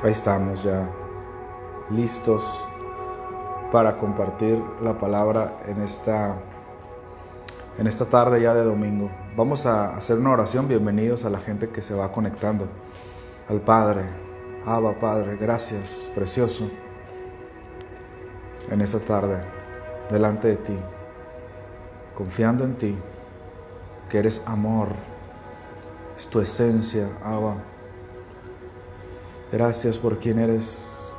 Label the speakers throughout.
Speaker 1: Ahí estamos ya listos para compartir la palabra en esta tarde ya de domingo. Vamos a hacer una oración. Bienvenidos a la gente que se va conectando. Al Padre, Abba Padre, gracias, precioso, en esta tarde, delante de ti, confiando en ti, que eres amor, es tu esencia, Abba. Gracias por quien eres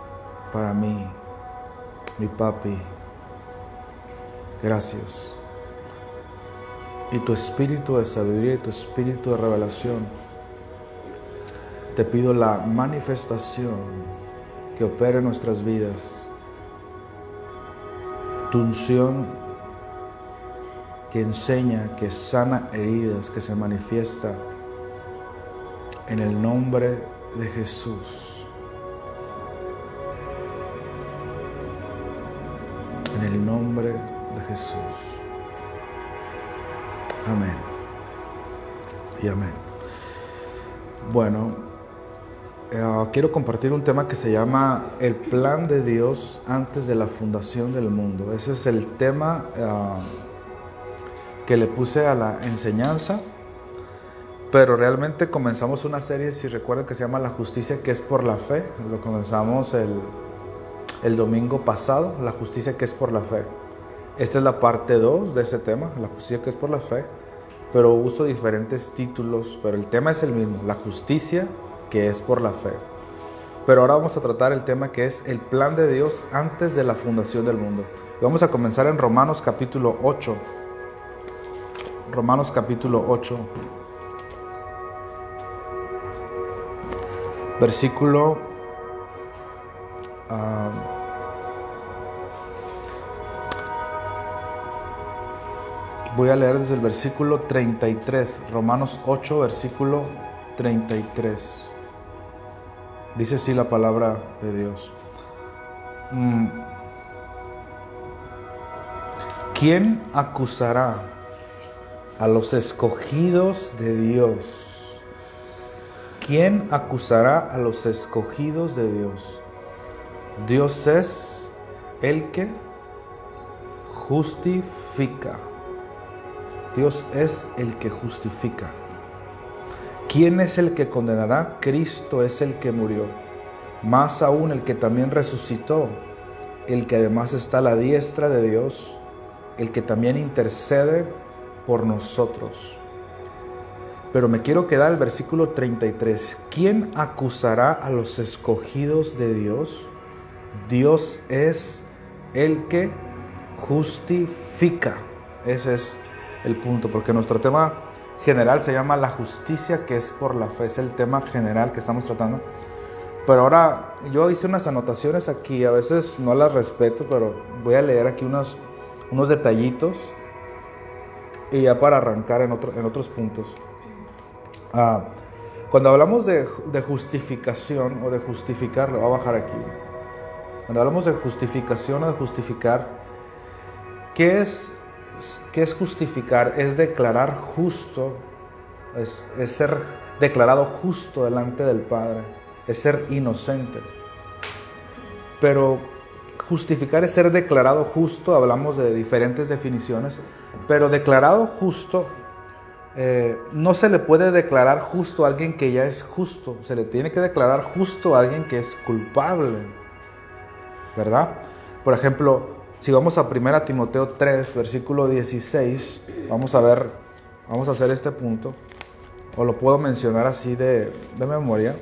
Speaker 1: para mí, mi papi. Gracias. Y tu espíritu de sabiduría y tu espíritu de revelación, te pido la manifestación que opere en nuestras vidas. Tu unción que enseña, que sana heridas, que se manifiesta en el nombre de Jesús. En el nombre de Jesús. Amén. Y amén. Bueno, quiero compartir un tema que se llama el plan de Dios antes de la fundación del mundo. Ese es el tema que le puse a la enseñanza. Pero realmente comenzamos una serie, si recuerdan, que se llama La justicia que es por la fe. Lo comenzamos el domingo pasado, la justicia que es por la fe. Esta es la parte 2 de ese tema, la justicia que es por la fe. Pero uso diferentes títulos, pero el tema es el mismo, la justicia que es por la fe. Pero ahora vamos a tratar el tema que es el plan de Dios antes de la fundación del mundo. Y vamos a comenzar en Romanos capítulo 8. Romanos capítulo 8. Versículo voy a leer desde el versículo 33, Romanos 8, versículo 33. Dice así la palabra de Dios. ¿Quién acusará a los escogidos de Dios? ¿Quién acusará a los escogidos de Dios? Dios es el que justifica. Dios es el que justifica. ¿Quién es el que condenará? Cristo es el que murió. Más aún el que también resucitó, el que además está a la diestra de Dios, el que también intercede por nosotros. Pero me quiero quedar el versículo 33. ¿Quién acusará a los escogidos de Dios? Dios es el que justifica. Ese es el punto, porque nuestro tema general se llama la justicia que es por la fe. Es el tema general que estamos tratando. Pero ahora yo hice unas anotaciones aquí, a veces no las respeto, pero voy a leer aquí unos detallitos y ya para arrancar en otros puntos. Cuando hablamos de justificación o de justificar, lo voy a bajar aquí. Cuando hablamos de justificación o de justificar, ¿qué es justificar? Es declarar justo, es ser declarado justo delante del Padre, es ser inocente. Pero justificar es ser declarado justo, hablamos de diferentes definiciones, pero declarado justo, no se le puede declarar justo a alguien que ya es justo, se le tiene que declarar justo a alguien que es culpable, ¿verdad? Por ejemplo, si vamos a 1 Timoteo 3, versículo 16, vamos a hacer este punto, o lo puedo mencionar así de memoria.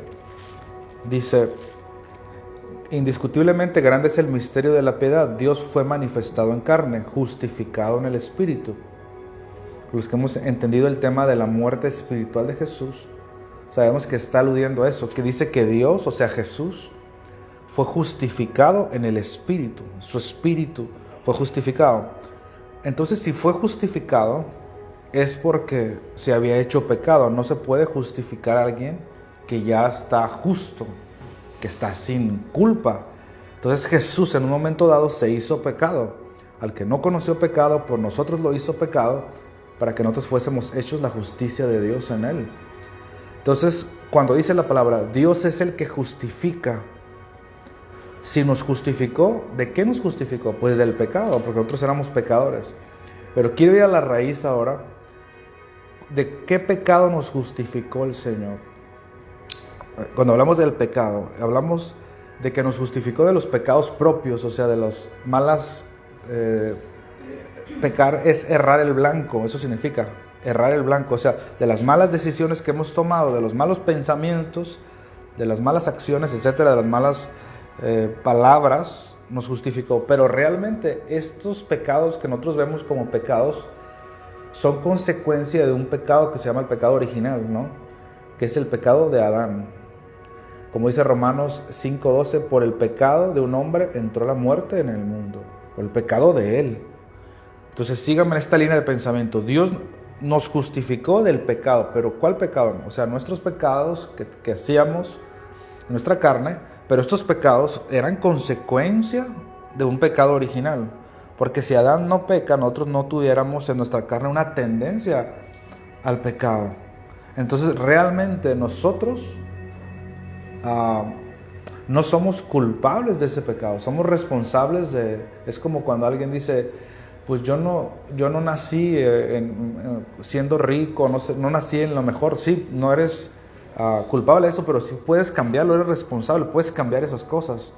Speaker 1: Dice: indiscutiblemente grande es el misterio de la piedad. Dios fue manifestado en carne, justificado en el Espíritu. Los que hemos entendido el tema de la muerte espiritual de Jesús, sabemos que está aludiendo a eso, que dice que Dios, o sea Jesús, fue justificado en el Espíritu. Su Espíritu fue justificado. Entonces, si fue justificado, es porque se había hecho pecado. No se puede justificar a alguien que ya está justo, que está sin culpa. Entonces Jesús en un momento dado se hizo pecado. Al que no conoció pecado, por nosotros lo hizo pecado, para que nosotros fuésemos hechos la justicia de Dios en él. Entonces, cuando dice la palabra, Dios es el que justifica. Si nos justificó, ¿de qué nos justificó? Pues del pecado, porque nosotros éramos pecadores. Pero quiero ir a la raíz ahora. ¿De qué pecado nos justificó el Señor? Cuando hablamos del pecado, hablamos de que nos justificó de los pecados propios, o sea, de las malas... pecar es errar el blanco, eso significa errar el blanco, o sea, de las malas decisiones que hemos tomado, de los malos pensamientos, de las malas acciones, etcétera, de las malas palabras, nos justificó. Pero realmente estos pecados que nosotros vemos como pecados son consecuencia de un pecado que se llama el pecado original, ¿no? Que es el pecado de Adán. Como dice Romanos 5:12, por el pecado de un hombre entró la muerte en el mundo, por el pecado de él. Entonces síganme en esta línea de pensamiento. Dios nos justificó del pecado, pero ¿cuál pecado? O sea, nuestros pecados que hacíamos en nuestra carne, pero estos pecados eran consecuencia de un pecado original. Porque si Adán no peca, nosotros no tuviéramos en nuestra carne una tendencia al pecado. Entonces realmente nosotros no somos culpables de ese pecado, somos responsables de... Es como cuando alguien dice, pues yo no nací siendo rico, no nací en lo mejor. Sí, no eres culpable de eso, pero sí puedes cambiarlo, eres responsable, puedes cambiar esas cosas.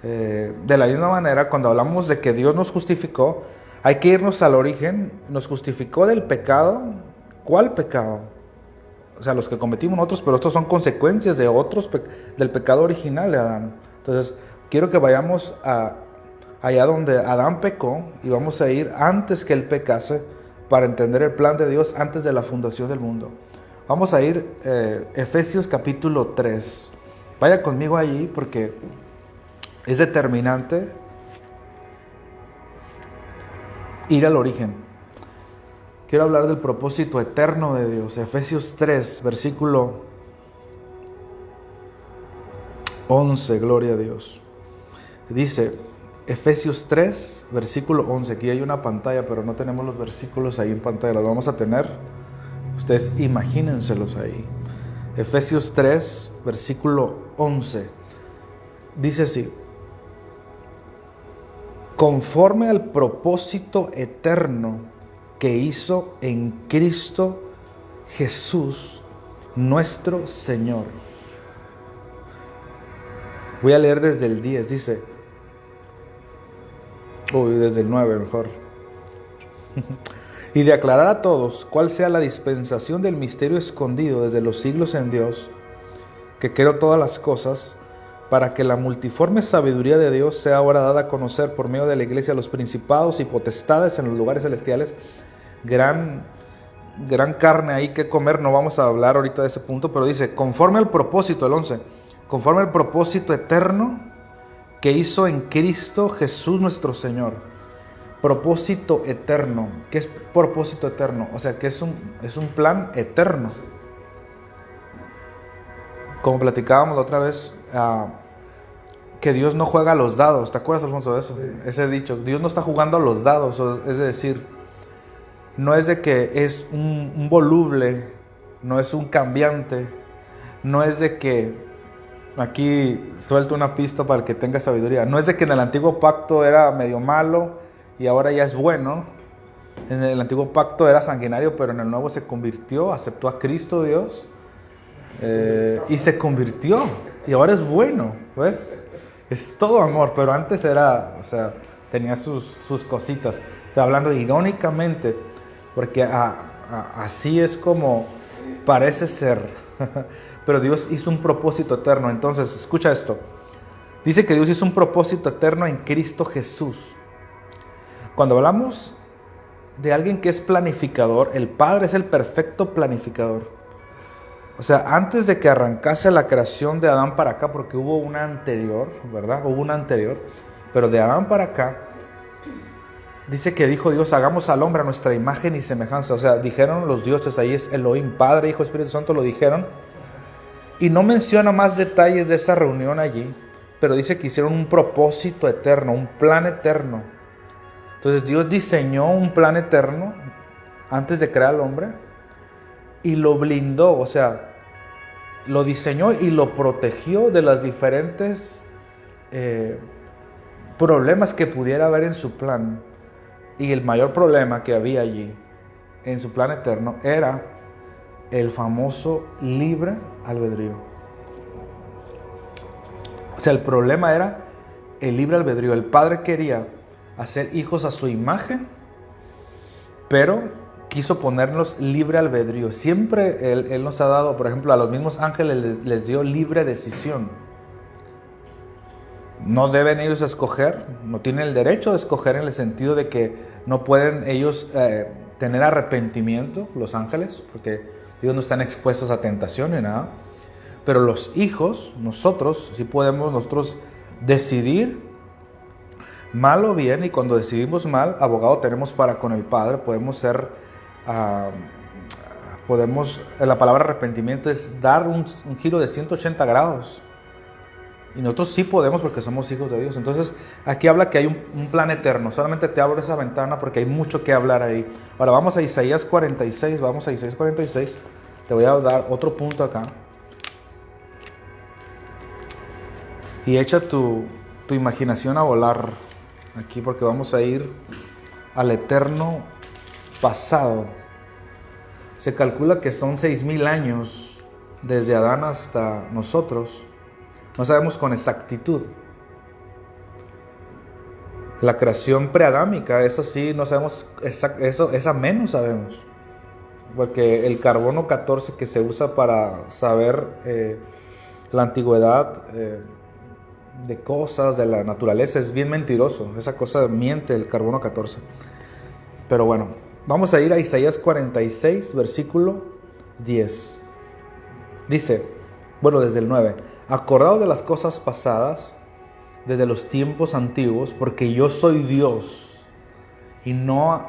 Speaker 1: De la misma manera, cuando hablamos de que Dios nos justificó, hay que irnos al origen. Nos justificó del pecado. ¿Cuál pecado? O sea, los que cometimos nosotros, pero estos son consecuencias de otros, del pecado original de Adán. Entonces, quiero que vayamos allá donde Adán pecó, y vamos a ir antes que él pecase, para entender el plan de Dios antes de la fundación del mundo. Vamos a ir Efesios capítulo 3. Vaya conmigo allí porque es determinante ir al origen. Quiero hablar del propósito eterno de Dios. Efesios 3, versículo 11, gloria a Dios. Dice, Efesios 3, versículo 11. Aquí hay una pantalla, pero no tenemos los versículos ahí en pantalla. Los vamos a tener. Ustedes imagínenselos ahí. Efesios 3, versículo 11. Dice así: conforme al propósito eterno que hizo en Cristo Jesús, nuestro Señor. Voy a leer desde el 10, dice, desde el 9 mejor. Y de aclarar a todos cuál sea la dispensación del misterio escondido desde los siglos en Dios, que creó todas las cosas, para que la multiforme sabiduría de Dios sea ahora dada a conocer por medio de la iglesia a los principados y potestades en los lugares celestiales. Gran carne ahí que comer, no vamos a hablar ahorita de ese punto, pero dice, conforme al propósito, el 11, conforme al propósito eterno que hizo en Cristo Jesús nuestro Señor. Propósito eterno. ¿Qué es propósito eterno? O sea, que es un plan eterno. Como platicábamos la otra vez, que Dios no juega a los dados. ¿Te acuerdas, Alfonso, de eso? Sí. Ese dicho, Dios no está jugando a los dados, es decir, no es de que es un voluble, no es un cambiante, no es de que, aquí suelto una pista para el que tenga sabiduría, no es de que en el antiguo pacto era medio malo y ahora ya es bueno. En el antiguo pacto era sanguinario, pero en el nuevo se convirtió, aceptó a Cristo Dios y se convirtió y ahora es bueno, ¿ves? Es todo amor, pero antes era, o sea, tenía sus cositas. Estoy hablando irónicamente, porque así es como parece ser. Pero Dios hizo un propósito eterno. Entonces, escucha esto. Dice que Dios hizo un propósito eterno en Cristo Jesús. Cuando hablamos de alguien que es planificador, el Padre es el perfecto planificador. O sea, antes de que arrancase la creación de Adán para acá, porque hubo una anterior, ¿verdad? Hubo una anterior, pero de Adán para acá, dice que dijo Dios, hagamos al hombre a nuestra imagen y semejanza. O sea, dijeron los dioses, ahí es Elohim, Padre, Hijo, Espíritu Santo, lo dijeron. Y no menciona más detalles de esa reunión allí, pero dice que hicieron un propósito eterno, un plan eterno. Entonces Dios diseñó un plan eterno antes de crear al hombre y lo blindó. O sea, lo diseñó y lo protegió de los diferentes problemas que pudiera haber en su plan. Y el mayor problema que había allí, en su plan eterno, era el famoso libre albedrío. O sea, el problema era el libre albedrío. El Padre quería hacer hijos a su imagen, pero quiso ponernos libre albedrío. Siempre Él nos ha dado, por ejemplo, a los mismos ángeles les dio libre decisión. No deben ellos escoger, no tienen el derecho de escoger en el sentido de que no pueden ellos tener arrepentimiento, los ángeles, porque ellos no están expuestos a tentación ni nada. Pero los hijos, nosotros, sí podemos nosotros decidir mal o bien, y cuando decidimos mal, abogado tenemos para con el Padre, podemos ser, la palabra arrepentimiento es dar un giro de 180 grados. Y nosotros sí podemos porque somos hijos de Dios. Entonces, aquí habla que hay un plan eterno. Solamente te abro esa ventana porque hay mucho que hablar ahí. Ahora vamos a Isaías 46, Te voy a dar otro punto acá. Y echa tu imaginación a volar aquí porque vamos a ir al eterno pasado. Se calcula que son 6,000 años desde Adán hasta nosotros. No sabemos con exactitud. La creación preadámica, eso sí, no sabemos esa menos sabemos. Porque el carbono 14 que se usa para saber la antigüedad de cosas, de la naturaleza, es bien mentiroso. Esa cosa miente el carbono 14. Pero bueno, vamos a ir a Isaías 46, versículo 10. Dice, bueno, desde el 9. Acordaos de las cosas pasadas, desde los tiempos antiguos, porque yo soy Dios, y no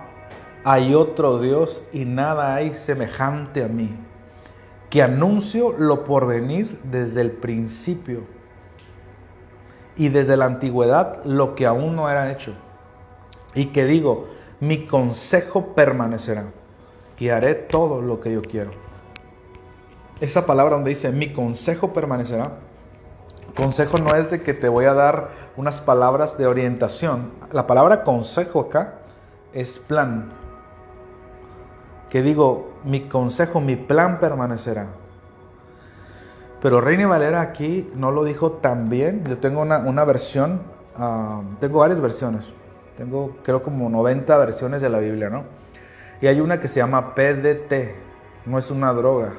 Speaker 1: hay otro Dios, y nada hay semejante a mí, que anuncio lo porvenir desde el principio, y desde la antigüedad lo que aún no era hecho, y que digo, mi consejo permanecerá, y haré todo lo que yo quiero. Esa palabra donde dice, mi consejo permanecerá. Consejo no es de que te voy a dar unas palabras de orientación. La palabra consejo acá es plan. Que digo, mi consejo, mi plan permanecerá. Pero Reina Valera aquí no lo dijo tan bien. Yo tengo una versión, tengo varias versiones. Tengo creo como 90 versiones de la Biblia, ¿no? Y hay una que se llama PDT. No es una droga.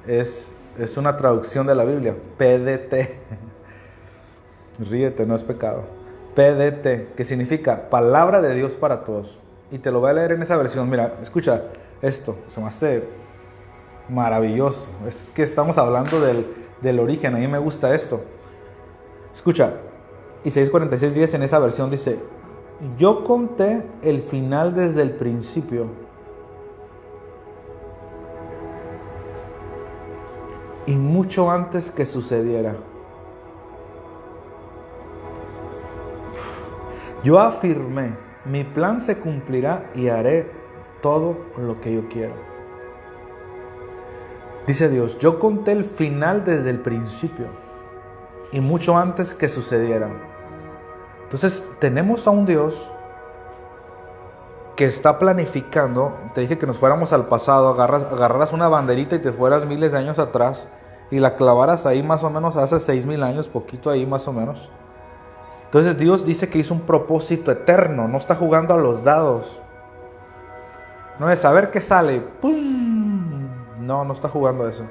Speaker 1: Es una traducción de la Biblia. PDT. Ríete, no es pecado. PDT, que significa Palabra de Dios para todos. Y te lo voy a leer en esa versión. Mira, escucha esto. Se me hace maravilloso. Es que estamos hablando del origen. A mí me gusta esto. Escucha. Isaías 46:10 en esa versión dice: yo conté el final desde el principio. Y mucho antes que sucediera. Yo afirmé, mi plan se cumplirá y haré todo lo que yo quiero. Dice Dios, yo conté el final desde el principio y mucho antes que sucediera. Entonces tenemos a un Dios que está planificando. Te dije que nos fuéramos al pasado, agarraras una banderita y te fueras miles de años atrás y la clavaras ahí más o menos hace 6,000 años, poquito ahí más o menos. Entonces Dios dice que hizo un propósito eterno, no está jugando a los dados. No es saber qué sale, ¡pum! No está jugando a eso.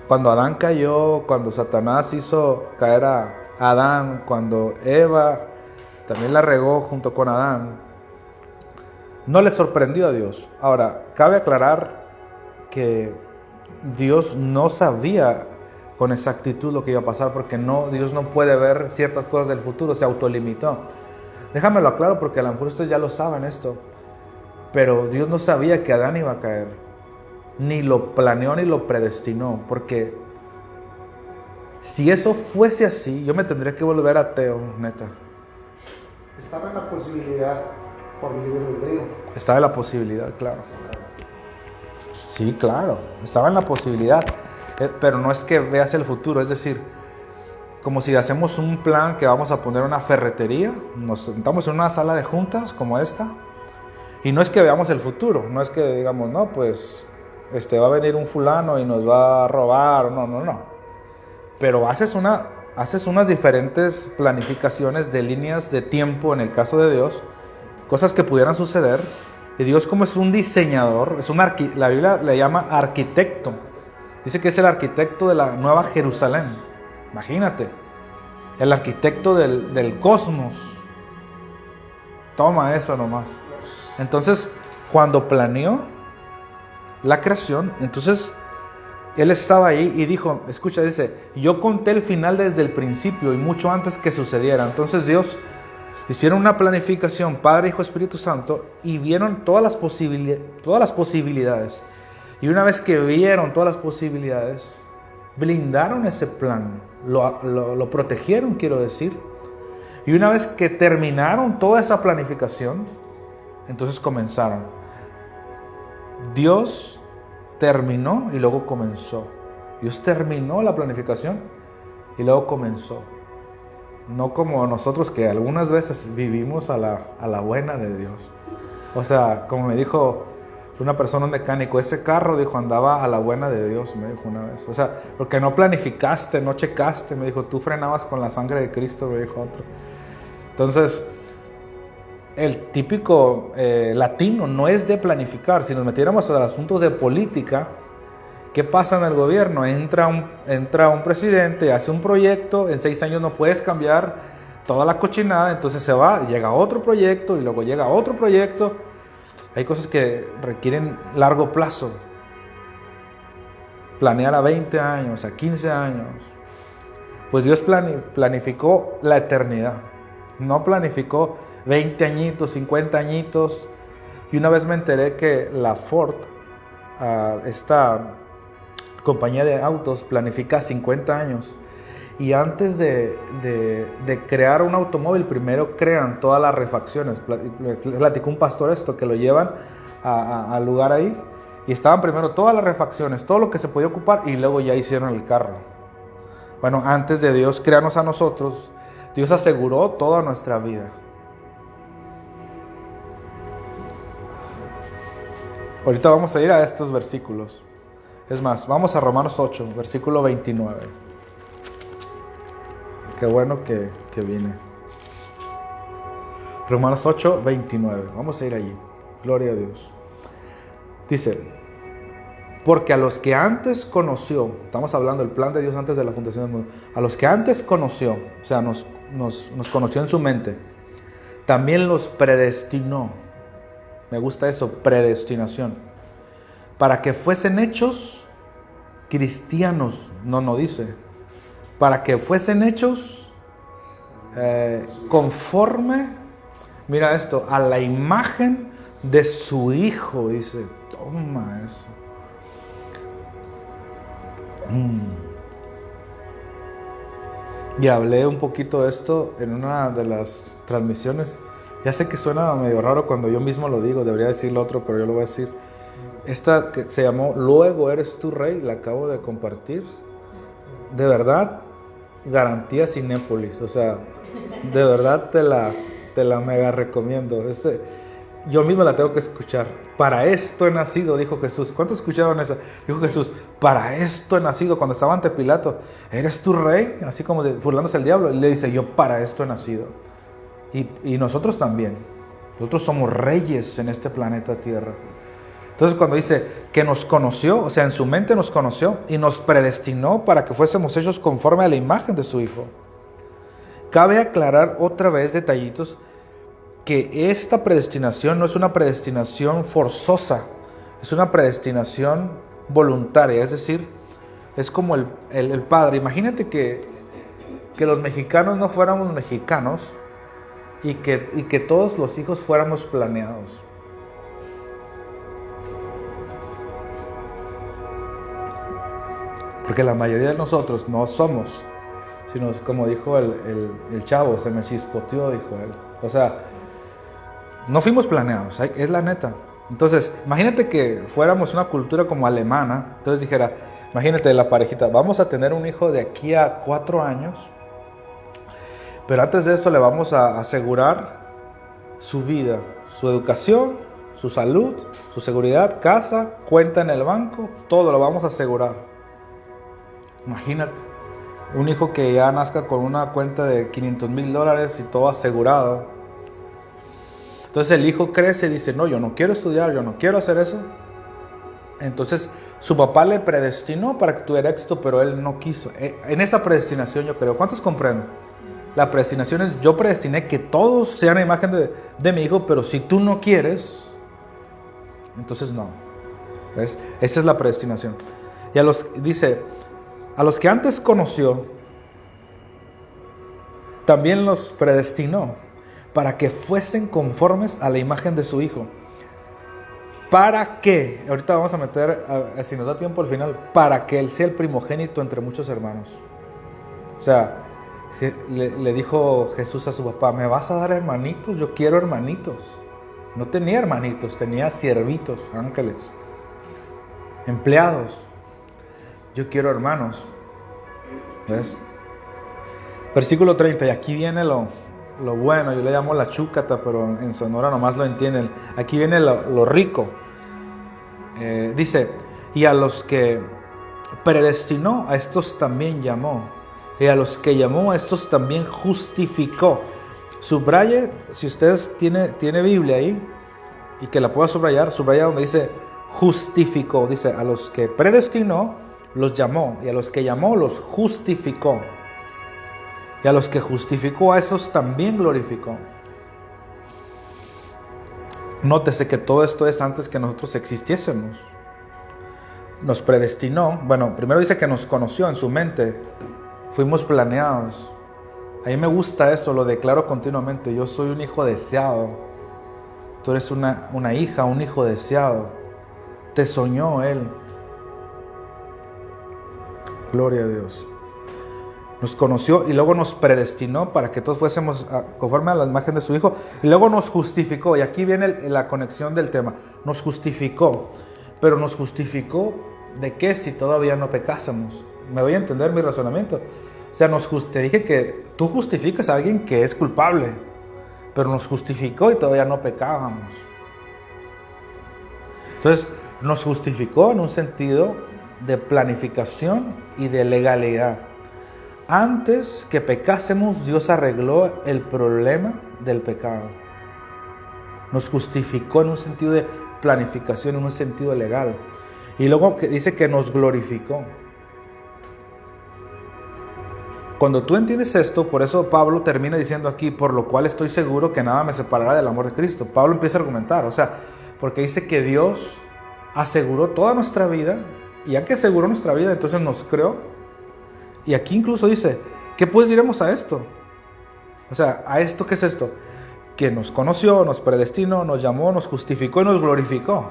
Speaker 1: Cuando Adán cayó, cuando Satanás hizo caer a Adán, cuando Eva también la regó junto con Adán, no le sorprendió a Dios. Ahora, cabe aclarar que Dios no sabía con exactitud lo que iba a pasar, porque Dios no puede ver ciertas cosas del futuro, se autolimitó. Déjamelo aclaro porque a lo mejor ustedes ya lo saben esto, pero Dios no sabía que Adán iba a caer, ni lo planeó ni lo predestinó, porque si eso fuese así, yo me tendría que volver ateo, neta.
Speaker 2: Estaba en la posibilidad por libre albedrío.
Speaker 1: Estaba en la posibilidad, claro. Sí, claro, estaba en la posibilidad, pero no es que veas el futuro, es decir, como si hacemos un plan que vamos a poner una ferretería, nos sentamos en una sala de juntas como esta, y no es que veamos el futuro, no es que digamos, no, pues va a venir un fulano y nos va a robar, no, pero haces unas diferentes planificaciones de líneas de tiempo en el caso de Dios, cosas que pudieran suceder, y Dios como es un diseñador, la Biblia le llama arquitecto, dice que es el arquitecto de la Nueva Jerusalén. Imagínate, el arquitecto del cosmos. Toma eso nomás. Entonces, cuando planeó la creación, entonces Él estaba ahí y dijo, escucha, dice, yo conté el final desde el principio y mucho antes que sucediera. Entonces Dios hicieron una planificación, Padre, Hijo, Espíritu Santo, y vieron todas las posibilidades. Y una vez que vieron todas las posibilidades, blindaron ese plan, lo protegieron, quiero decir. Y una vez que terminaron toda esa planificación, entonces comenzaron. Dios terminó y luego comenzó. Dios terminó la planificación y luego comenzó. No como nosotros que algunas veces vivimos a la buena de Dios. O sea, como me dijo una persona, un mecánico, ese carro, dijo, andaba a la buena de Dios, me dijo una vez. O sea, porque no planificaste, no checaste, me dijo, tú frenabas con la sangre de Cristo, me dijo otro. Entonces, el típico latino no es de planificar. Si nos metiéramos a los asuntos de política, ¿qué pasa en el gobierno? Entra un presidente, hace un proyecto, en 6 años no puedes cambiar toda la cochinada, entonces se va, llega otro proyecto y luego llega otro proyecto. Hay cosas que requieren largo plazo. Planear a 20 años, a 15 años. Pues Dios planificó la eternidad. No planificó 20 añitos, 50 añitos. Y una vez me enteré que la Ford, esta compañía de autos, planifica 50 años. Y antes de crear un automóvil, primero crean todas las refacciones. Platicó un pastor esto, que lo llevan al lugar ahí. Y estaban primero todas las refacciones, todo lo que se podía ocupar, y luego ya hicieron el carro. Bueno, antes de Dios crearnos a nosotros, Dios aseguró toda nuestra vida. Ahorita vamos a ir a estos versículos. Es más, vamos a Romanos 8, versículo 29. Qué bueno que vine. Romanos 8, 29. Vamos a ir allí. Gloria a Dios. Dice, porque a los que antes conoció, estamos hablando del plan de Dios antes de la fundación del mundo, a los que antes conoció, o sea, nos conoció en su mente, también los predestinó. Me gusta eso, predestinación. Para que fuesen hechos cristianos, no dice. Para que fuesen hechos conforme, mira esto, a la imagen de su Hijo, dice. Toma eso. Y hablé un poquito de esto en una de las transmisiones. Ya sé que suena medio raro cuando yo mismo lo digo, debería decirlo otro, pero yo lo voy a decir. Esta que se llamó Luego eres tú rey, la acabo de compartir. De verdad, garantía Cinépolis, o sea, de verdad te la mega recomiendo. Yo mismo la tengo que escuchar. Para esto he nacido, dijo Jesús. ¿Cuántos escucharon esa? Dijo Jesús, para esto he nacido. Cuando estaba ante Pilato, ¿eres tú rey? Así como burlándose el diablo. Y le dice, yo para esto he nacido. Y nosotros también. Nosotros somos reyes en este planeta Tierra. Entonces cuando dice que nos conoció, o sea, en su mente nos conoció y nos predestinó para que fuésemos hechos conforme a la imagen de su Hijo. Cabe aclarar otra vez, detallitos, que esta predestinación no es una predestinación forzosa, es una predestinación voluntaria, es decir, es como el Padre. Imagínate que los mexicanos no fuéramos mexicanos y que todos los hijos fuéramos planeados. Porque la mayoría de nosotros no somos, sino como dijo el chavo, se me chispoteó, dijo él. O sea, no fuimos planeados, es la neta. Entonces, imagínate que fuéramos una cultura como alemana. Entonces dijera, imagínate la parejita, vamos a tener un hijo de aquí a 4 años, pero antes de eso le vamos a asegurar su vida, su educación, su salud, su seguridad, casa, cuenta en el banco, todo lo vamos a asegurar. Imagínate, un hijo que ya nazca con una cuenta de $500,000 y todo asegurado. Entonces el hijo crece y dice, no, yo no quiero estudiar, yo no quiero hacer eso. Entonces su papá le predestinó para que tuviera éxito, pero él no quiso. En esa predestinación yo creo, ¿cuántos comprenden? La predestinación es, yo predestiné que todos sean a imagen de mi hijo, pero si tú no quieres, entonces no. ¿Ves? Esa es la predestinación. Y dice, a los que antes conoció, también los predestinó para que fuesen conformes a la imagen de su hijo. ¿Para qué? Ahorita vamos a meter, si nos da tiempo al final, para que él sea el primogénito entre muchos hermanos. O sea, le dijo Jesús a su papá, ¿me vas a dar hermanitos? Yo quiero hermanitos. No tenía hermanitos, tenía siervitos, ángeles, empleados. Yo quiero hermanos. ¿Ves? Versículo 30, y aquí viene lo bueno, yo le llamo la chúcata, pero en Sonora nomás lo entienden. Aquí viene lo rico. Dice, y a los que predestinó, a estos también llamó. Y a los que llamó, a estos también justificó. Subraye, si ustedes tiene Biblia ahí, y que la pueda subrayar, subraya donde dice justificó. Dice, a los que predestinó, los llamó. Y a los que llamó, los justificó. Y a los que justificó, a esos también glorificó. Nótese que todo esto es antes que nosotros existiésemos. Nos predestinó. Bueno, primero dice que nos conoció en su mente. Fuimos planeados. A mí me gusta eso, lo declaro continuamente. Yo soy un hijo deseado. Tú eres una hija, un hijo deseado. Te soñó Él. Gloria a Dios. Nos conoció y luego nos predestinó para que todos fuésemos conforme a la imagen de su Hijo. Y luego nos justificó. Y aquí viene la conexión del tema. Nos justificó. Pero nos justificó ¿de qué? Si todavía no pecásemos. ¿Me doy a entender mi razonamiento? O sea, te dije que tú justificas a alguien que es culpable. Pero nos justificó y todavía no pecábamos. Entonces, nos justificó en un sentido de planificación y de legalidad. Antes que pecásemos, Dios arregló el problema del pecado. Nos justificó en un sentido de planificación, en un sentido legal. Y luego dice que nos glorificó. Cuando tú entiendes esto, por eso Pablo termina diciendo aquí, por lo cual estoy seguro que nada me separará del amor de Cristo. Pablo empieza a argumentar, o sea, porque dice que Dios aseguró toda nuestra vida, y ya que aseguró nuestra vida, entonces nos creó. Y aquí incluso dice, ¿qué pues diremos a esto? O sea, ¿a esto qué es esto? Que nos conoció, nos predestinó, nos llamó, nos justificó y nos glorificó.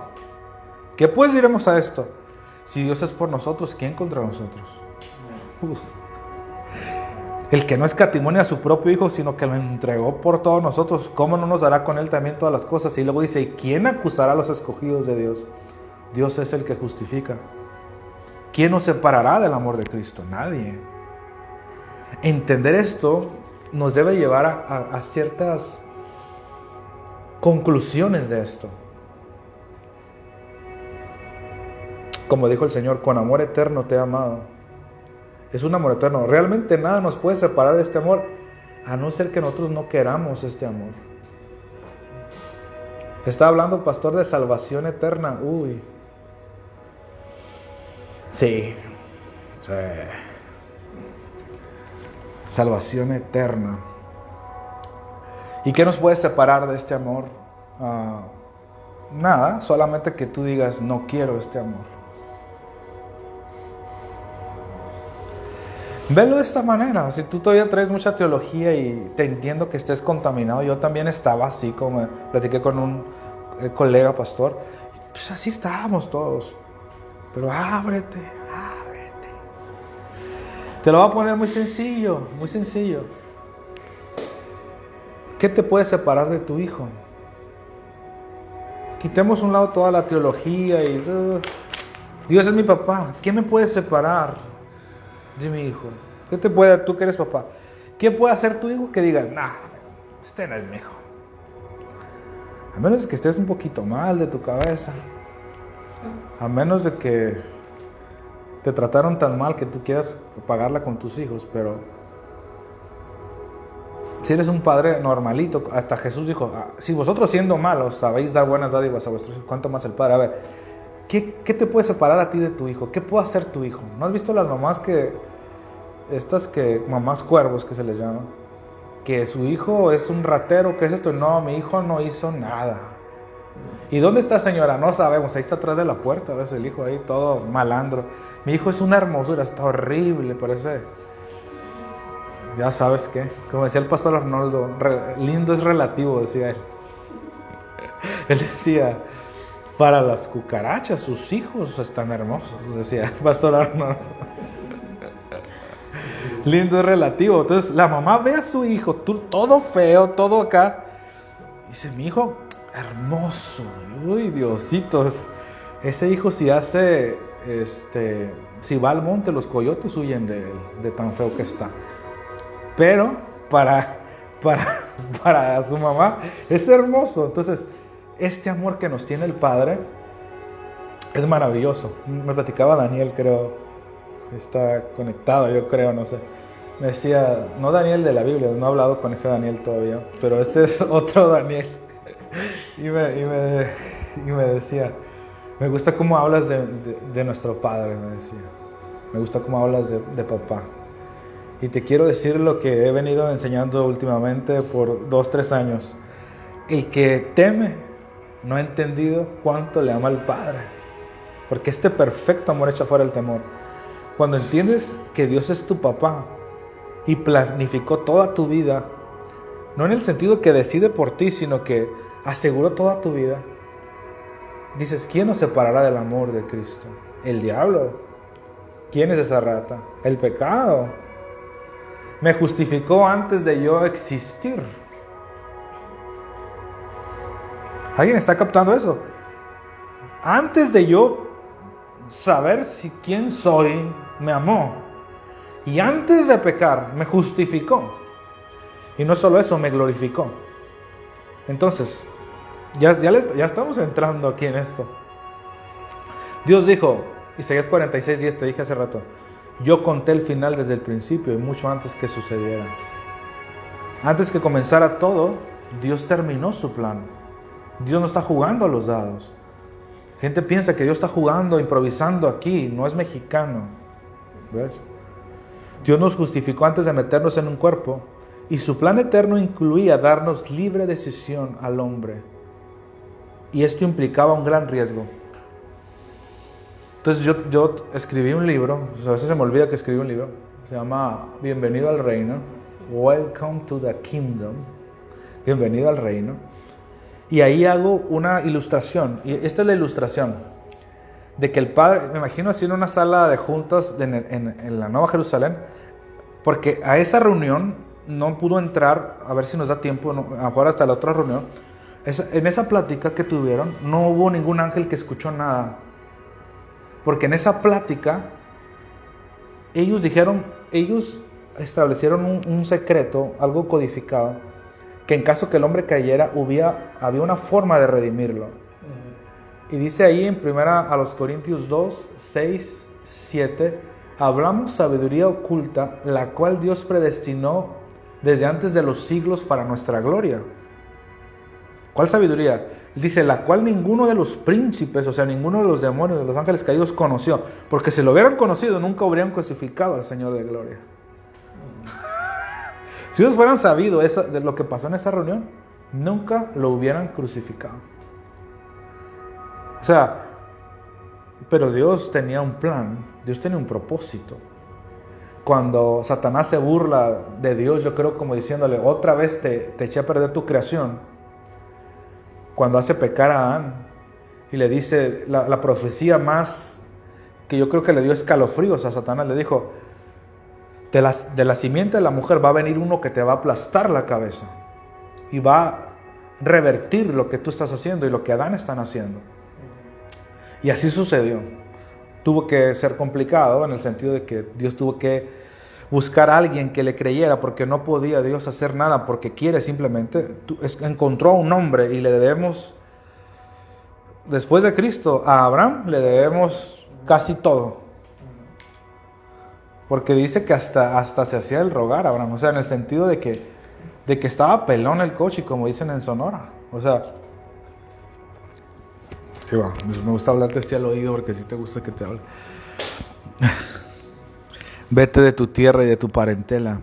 Speaker 1: ¿Qué pues diremos a esto? Si Dios es por nosotros, ¿quién contra nosotros? El que no escatimó ni a su propio Hijo, sino que lo entregó por todos nosotros, ¿cómo no nos dará con Él también todas las cosas? Y luego dice, ¿y quién acusará a los escogidos de Dios? Dios es el que justifica. ¿Quién nos separará del amor de Cristo? Nadie. Entender esto nos debe llevar a ciertas conclusiones de esto. Como dijo el Señor, con amor eterno te he amado. Es un amor eterno. Realmente nada nos puede separar de este amor, a no ser que nosotros no queramos este amor. Está hablando, pastor, de salvación eterna. Uy. Sí. Salvación eterna. ¿Y qué nos puede separar de este amor? Nada, solamente que tú digas, no quiero este amor. Velo de esta manera. Si tú todavía traes mucha teología y te entiendo que estés contaminado, yo también estaba así, como platiqué con un colega pastor, pues así estábamos todos. Pero ábrete. Te lo voy a poner muy sencillo, muy sencillo. ¿Qué te puede separar de tu hijo? quitemos a un lado toda la teología y Dios es mi papá. ¿Quién me puede separar de mi hijo? ¿Qué te puede, tú que eres papá? ¿Qué puede hacer tu hijo que digas, nah, este no es mi hijo? A menos de que estés un poquito mal de tu cabeza. A menos de que te trataron tan mal que tú quieras pagarla con tus hijos, pero si eres un padre normalito, hasta Jesús dijo, si vosotros siendo malos sabéis dar buenas dádivas a vuestros hijos, ¿cuánto más el Padre? A ver, ¿qué te puede separar a ti de tu hijo? ¿Qué puede hacer tu hijo? ¿No has visto las mamás mamás cuervos que se les llama? Que su hijo es un ratero, ¿qué es esto? No, mi hijo no hizo nada. ¿Y dónde está, señora? No sabemos, ahí está atrás de la puerta, ves el hijo ahí todo malandro. Mi hijo es una hermosura, está horrible, parece. Ya sabes qué, como decía el pastor Arnoldo, lindo es relativo, decía él. Él decía, para las cucarachas, sus hijos están hermosos, decía el pastor Arnoldo. Lindo es relativo. Entonces la mamá ve a su hijo, todo feo, todo acá. Y dice, mi hijo, hermoso. Uy, Diositos. Ese hijo si hace, si va al monte, los coyotes huyen de él, de tan feo que está. Pero para su mamá es hermoso. Entonces, este amor que nos tiene el Padre es maravilloso. Me platicaba Daniel, creo, está conectado, yo creo, no sé. Me decía, no Daniel de la Biblia, no he hablado con ese Daniel todavía, pero este es otro Daniel. Y me decía, me gusta cómo hablas de nuestro Padre, me decía. Me gusta cómo hablas de papá. Y te quiero decir lo que he venido enseñando últimamente por 2-3 años. El que teme no ha entendido cuánto le ama al Padre. Porque este perfecto amor echa fuera el temor. Cuando entiendes que Dios es tu papá y planificó toda tu vida, no en el sentido que decide por ti, sino que aseguró toda tu vida, dices, ¿quién nos separará del amor de Cristo? El diablo. ¿Quién es esa rata? El pecado. Me justificó antes de yo existir. ¿Alguien está captando eso? Antes de yo saber quién soy, me amó. Y antes de pecar, me justificó. Y no solo eso, me glorificó. Entonces, ya estamos entrando aquí en esto. Dios dijo, Isaías 46:10, te dije hace rato, yo conté el final desde el principio y mucho antes que sucediera. Antes que comenzara todo, Dios terminó su plan. Dios no está jugando a los dados. Gente piensa que Dios está jugando, improvisando aquí. No es mexicano. ¿Ves? Dios nos justificó antes de meternos en un cuerpo. Y su plan eterno incluía darnos libre decisión al hombre. Y esto implicaba un gran riesgo. Entonces yo escribí un libro, a veces se me olvida que escribí un libro, se llama Bienvenido al Reino, Welcome to the Kingdom, Bienvenido al Reino, y ahí hago una ilustración, y esta es la ilustración, de que el Padre, me imagino así en una sala de juntas en la Nueva Jerusalén, porque a esa reunión no pudo entrar, a ver si nos da tiempo, a lo mejor hasta la otra reunión, en esa plática que tuvieron, no hubo ningún ángel que escuchó nada. Porque en esa plática, ellos establecieron un secreto, algo codificado, que en caso que el hombre cayera, había una forma de redimirlo. Y dice ahí en 1 Corintios 2, 6, 7, hablamos sabiduría oculta, la cual Dios predestinó desde antes de los siglos para nuestra gloria. ¿Cuál sabiduría? Dice, la cual ninguno de los príncipes, o sea, ninguno de los demonios, de los ángeles caídos conoció. Porque si lo hubieran conocido, nunca habrían crucificado al Señor de gloria. Si ellos fueran sabido de lo que pasó en esa reunión, nunca lo hubieran crucificado. O sea, pero Dios tenía un plan, Dios tenía un propósito. Cuando Satanás se burla de Dios, yo creo como diciéndole, otra vez te eché a perder tu creación. Cuando hace pecar a Adán y le dice la profecía más que yo creo que le dio escalofríos a Satanás, le dijo, de la simiente de la mujer va a venir uno que te va a aplastar la cabeza y va revertir lo que tú estás haciendo y lo que Adán están haciendo. Y así sucedió. Tuvo que ser complicado en el sentido de que Dios tuvo que buscar a alguien que le creyera, porque no podía Dios hacer nada porque quiere simplemente. Encontró a un hombre y le debemos, después de Cristo, a Abraham le debemos casi todo. Porque dice que hasta se hacía el rogar a Abraham, o sea, en el sentido de que estaba pelón el coche, como dicen en Sonora. O sea, me gusta hablarte así al oído porque sí te gusta que te hable. Vete de tu tierra y de tu parentela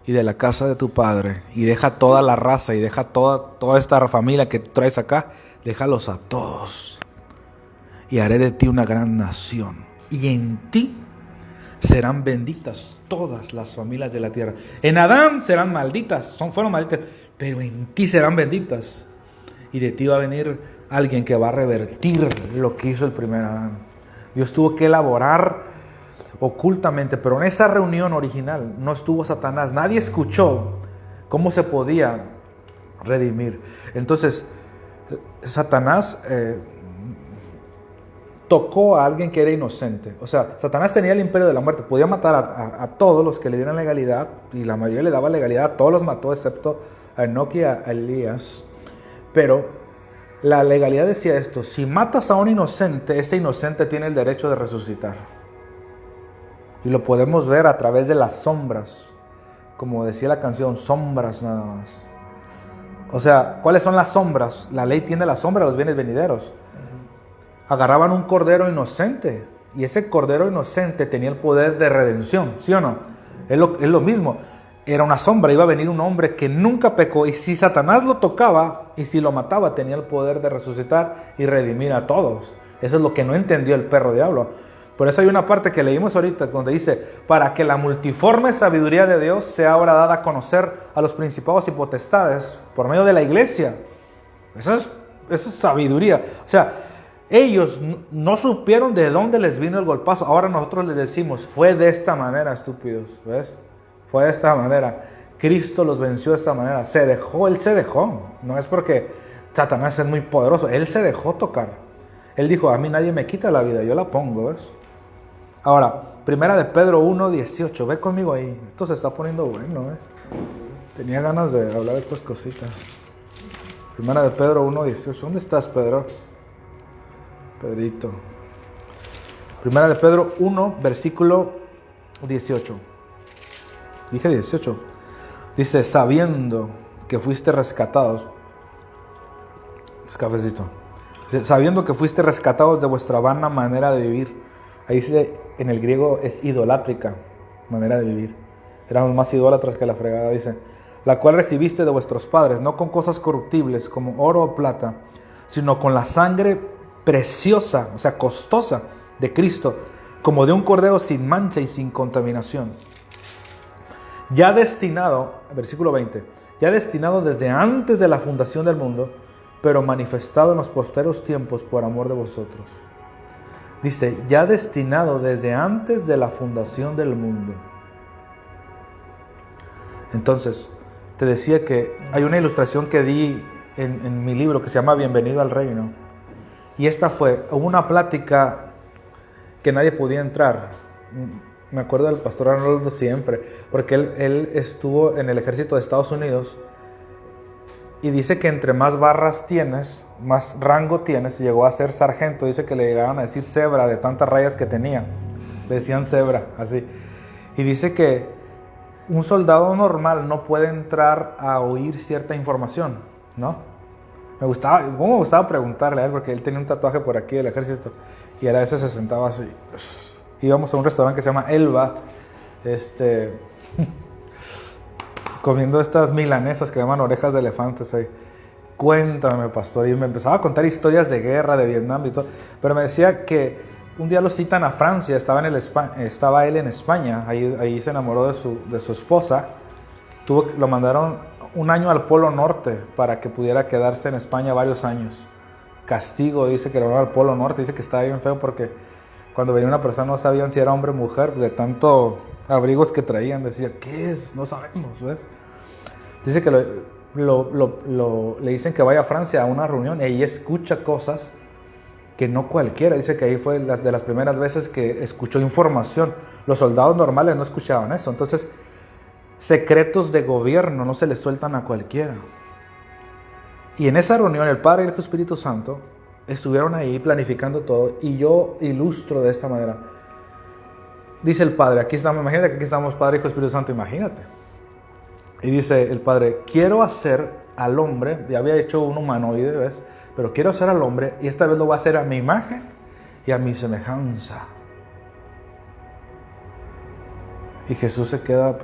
Speaker 1: y de la casa de tu padre y deja toda la raza y deja toda esta familia que traes acá, déjalos a todos y haré de ti una gran nación y en ti serán benditas todas las familias de la tierra. En Adán serán malditas, fueron malditas, pero en ti serán benditas y de ti va a venir alguien que va a revertir lo que hizo el primer Adán. Dios tuvo que elaborar ocultamente, pero en esa reunión original no estuvo Satanás, nadie escuchó cómo se podía redimir. Entonces Satanás tocó a alguien que era inocente. O sea, Satanás tenía el imperio de la muerte, podía matar a todos los que le dieran legalidad, y la mayoría le daba legalidad, a todos los mató excepto a Enoc y a Elías. Pero la legalidad decía esto: si matas a un inocente, ese inocente tiene el derecho de resucitar. Y lo podemos ver a través de las sombras, como decía la canción, sombras nada más. O sea, ¿cuáles son las sombras? La ley tiene la sombra de los bienes venideros. Agarraban un cordero inocente y ese cordero inocente tenía el poder de redención, ¿sí o no? Es lo mismo, era una sombra, iba a venir un hombre que nunca pecó y si Satanás lo tocaba y si lo mataba tenía el poder de resucitar y redimir a todos. Eso es lo que no entendió el perro diablo. Por eso hay una parte que leímos ahorita donde dice: para que la multiforme sabiduría de Dios sea ahora dada a conocer a los principados y potestades por medio de la iglesia. Eso es sabiduría. O sea, ellos no supieron de dónde les vino el golpazo. Ahora nosotros les decimos: fue de esta manera, estúpidos. ¿Ves? Fue de esta manera. Cristo los venció de esta manera. Él se dejó. No es porque Satanás es muy poderoso. Él se dejó tocar. Él dijo: a mí nadie me quita la vida, yo la pongo. ¿Ves? Ahora, primera de Pedro 1:18. Ve conmigo ahí. Esto se está poniendo bueno. Tenía ganas de hablar de estas cositas. Primera de Pedro 1:18. ¿Dónde estás, Pedro? Pedrito. Primera de Pedro 1, versículo 18. Dije 18. Dice: sabiendo que fuiste rescatados. Es cafecito. Dice: sabiendo que fuiste rescatados de vuestra vana manera de vivir. Ahí dice, en el griego es idolátrica manera de vivir. Éramos más idólatras que la fregada, dice. La cual recibiste de vuestros padres, no con cosas corruptibles como oro o plata, sino con la sangre preciosa, o sea, costosa de Cristo, como de un cordero sin mancha y sin contaminación. Ya destinado, versículo 20, ya destinado desde antes de la fundación del mundo, pero manifestado en los posteros tiempos por amor de vosotros. Dice, ya destinado desde antes de la fundación del mundo. Entonces, te decía que hay una ilustración que di en mi libro que se llama Bienvenido al Reino. Y esta fue una plática que nadie podía entrar. Me acuerdo del pastor Arnoldo siempre, porque él estuvo en el ejército de Estados Unidos. Y dice que entre más barras tienes, más rango tienes. Llegó a ser sargento. Dice que le llegaban a decir cebra de tantas rayas que tenía. Le decían cebra, así. Y dice que un soldado normal no puede entrar a oír cierta información, ¿no? Me gustaba preguntarle a él, porque él tenía un tatuaje por aquí del ejército. Y a veces se sentaba así. Íbamos a un restaurante que se llama Elba. Comiendo estas milanesas que llaman orejas de elefantes ahí. Cuéntame, pastor. Y me empezaba a contar historias de guerra, de Vietnam y todo. Pero me decía que un día lo citan a Francia. Estaba él en España. Ahí se enamoró de su esposa. Lo mandaron un año al Polo Norte para que pudiera quedarse en España varios años. Castigo, dice que lo mandaron al Polo Norte. Dice que estaba bien feo porque cuando venía una persona no sabían si era hombre o mujer. De tanto abrigos que traían. Decía, ¿qué es? No sabemos, ¿ves? Dice que le dicen que vaya a Francia a una reunión y ahí escucha cosas que no cualquiera. Dice que ahí fue de las primeras veces que escuchó información. Los soldados normales no escuchaban eso. Entonces, secretos de gobierno no se les sueltan a cualquiera. Y en esa reunión el Padre y el Espíritu Santo estuvieron ahí planificando todo, y yo ilustro de esta manera. Dice el Padre, aquí estamos, imagínate que aquí estamos Padre, Hijo, Espíritu Santo, imagínate. Y dice el Padre, quiero hacer al hombre, ya había hecho un humanoide, ¿ves? Pero quiero hacer al hombre, y esta vez lo voy a hacer a mi imagen y a mi semejanza. Y Jesús se queda,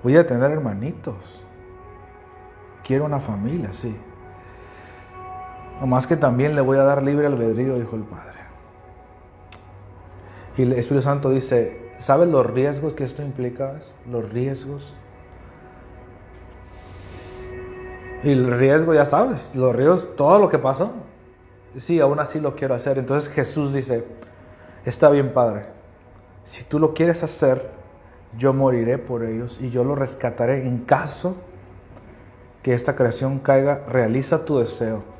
Speaker 1: voy a tener hermanitos. Quiero una familia, sí. Nomás que también le voy a dar libre albedrío, dijo el Padre. Y el Espíritu Santo dice, ¿sabes los riesgos que esto implica? Los riesgos. Y el riesgo, ya sabes, los riesgos, todo lo que pasó. Sí, aún así lo quiero hacer. Entonces Jesús dice, está bien, Padre, si tú lo quieres hacer, yo moriré por ellos y yo lo rescataré en caso que esta creación caiga. Realiza tu deseo.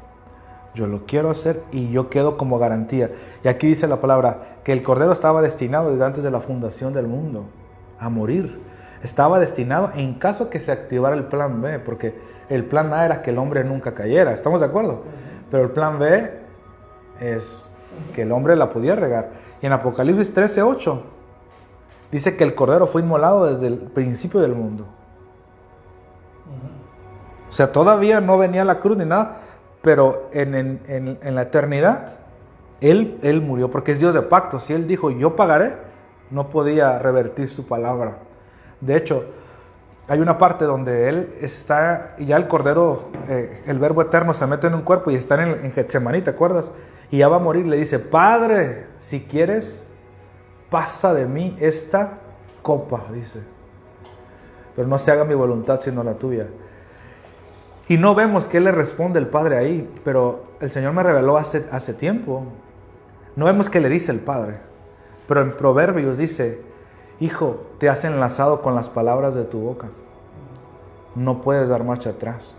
Speaker 1: Yo lo quiero hacer y yo quedo como garantía. Y aquí dice la palabra que el Cordero estaba destinado desde antes de la fundación del mundo a morir. Estaba destinado en caso que se activara el plan B, porque el plan A era que el hombre nunca cayera. ¿Estamos de acuerdo? Pero el plan B es que el hombre la podía regar. Y en Apocalipsis 13:8 dice que el Cordero fue inmolado desde el principio del mundo. O sea, todavía no venía la cruz ni nada, pero en la eternidad, Él murió, porque es Dios de pacto. Si Él dijo, yo pagaré, no podía revertir su palabra. De hecho, hay una parte donde Él está, y ya el Cordero, el Verbo eterno se mete en un cuerpo y está en Getsemaní, ¿te acuerdas? Y ya va a morir, le dice, Padre, si quieres, pasa de mí esta copa, dice. Pero no se haga mi voluntad sino la tuya. Y no vemos que Él le responde el Padre ahí, pero el Señor me reveló hace tiempo. No vemos que le dice el Padre, pero en Proverbios dice, Hijo, te has enlazado con las palabras de tu boca. No puedes dar marcha atrás.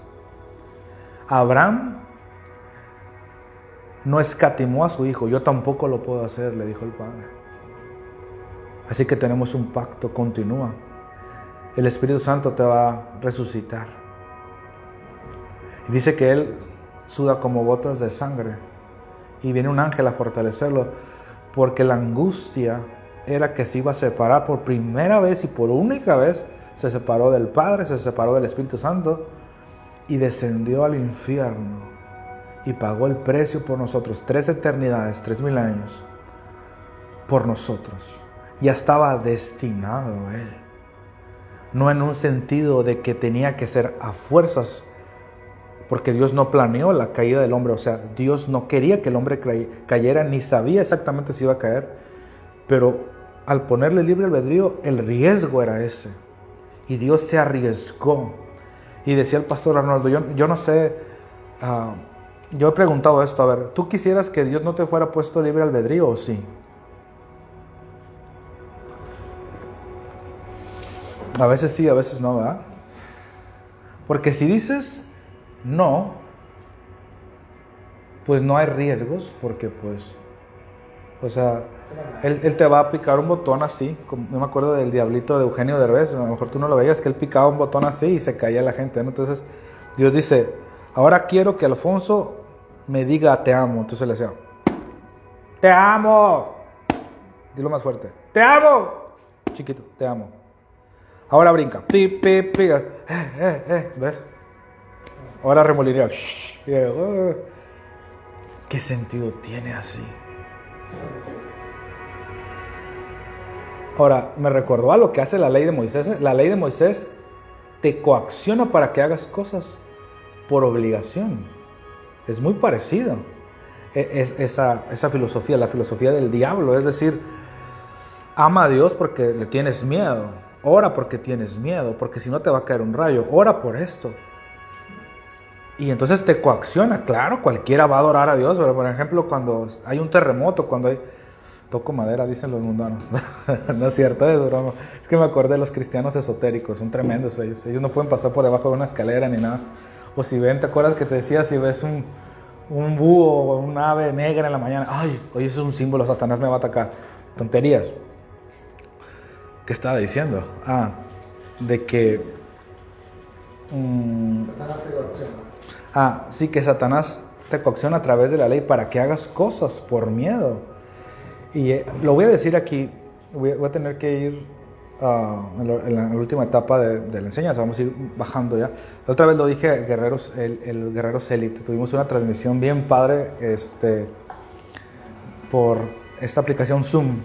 Speaker 1: Abraham no escatimó a su hijo, yo tampoco lo puedo hacer, le dijo el Padre. Así que tenemos un pacto, continúa. El Espíritu Santo te va a resucitar. Y dice que Él suda como gotas de sangre. Y viene un ángel a fortalecerlo. Porque la angustia era que se iba a separar por primera vez y por única vez. Se separó del Padre, se separó del Espíritu Santo. Y descendió al infierno. Y pagó el precio por nosotros. 3 eternidades, 3000 años. Por nosotros. Ya estaba destinado Él. No en un sentido de que tenía que ser a fuerzas, porque Dios no planeó la caída del hombre. O sea, Dios no quería que el hombre cayera, ni sabía exactamente si iba a caer. Pero al ponerle libre albedrío, el riesgo era ese. Y Dios se arriesgó. Y decía el pastor Arnoldo, yo no sé, yo he preguntado esto, a ver, ¿tú quisieras que Dios no te fuera puesto libre albedrío o sí? A veces sí, a veces no, ¿verdad? Porque si dices no, pues no hay riesgos, porque pues, o sea, él te va a picar un botón así, como, yo me acuerdo del diablito de Eugenio Derbez, a lo mejor tú no lo veías, que él picaba un botón así y se caía la gente, ¿no? Entonces Dios dice, ahora quiero que Alfonso me diga te amo. Entonces le decía, te amo, dilo más fuerte, te amo, chiquito, te amo. Ahora brinca, ¿ves? Ahora remolinea. ¿Qué sentido tiene así? Ahora, me recordó a lo que hace la ley de Moisés. La ley de Moisés te coacciona para que hagas cosas por obligación. Es muy parecido. Esa filosofía, la filosofía del diablo. Es decir, ama a Dios porque le tienes miedo. Ora porque tienes miedo, porque si no te va a caer un rayo. Ora por esto. Y entonces te coacciona. Claro, cualquiera va a adorar a Dios, pero por ejemplo, cuando hay un terremoto, cuando hay... Toco madera, dicen los mundanos. No es cierto, es broma. Es que me acordé de los cristianos esotéricos, son tremendos ellos. Ellos no pueden pasar por debajo de una escalera ni nada. O si ven, ¿te acuerdas que te decía si ves un búho o un ave negra en la mañana? Ay, oye, eso es un símbolo, Satanás me va a atacar. Tonterías. ¿Qué estaba diciendo? De que...
Speaker 2: Satanás te coacciona.
Speaker 1: Sí, que Satanás te coacciona a través de la ley para que hagas cosas por miedo. Y lo voy a decir aquí, voy a tener que ir en la última etapa de la enseñanza, vamos a ir bajando ya. La otra vez lo dije, Guerreros, el Guerreros Elite, tuvimos una transmisión bien padre por esta aplicación Zoom.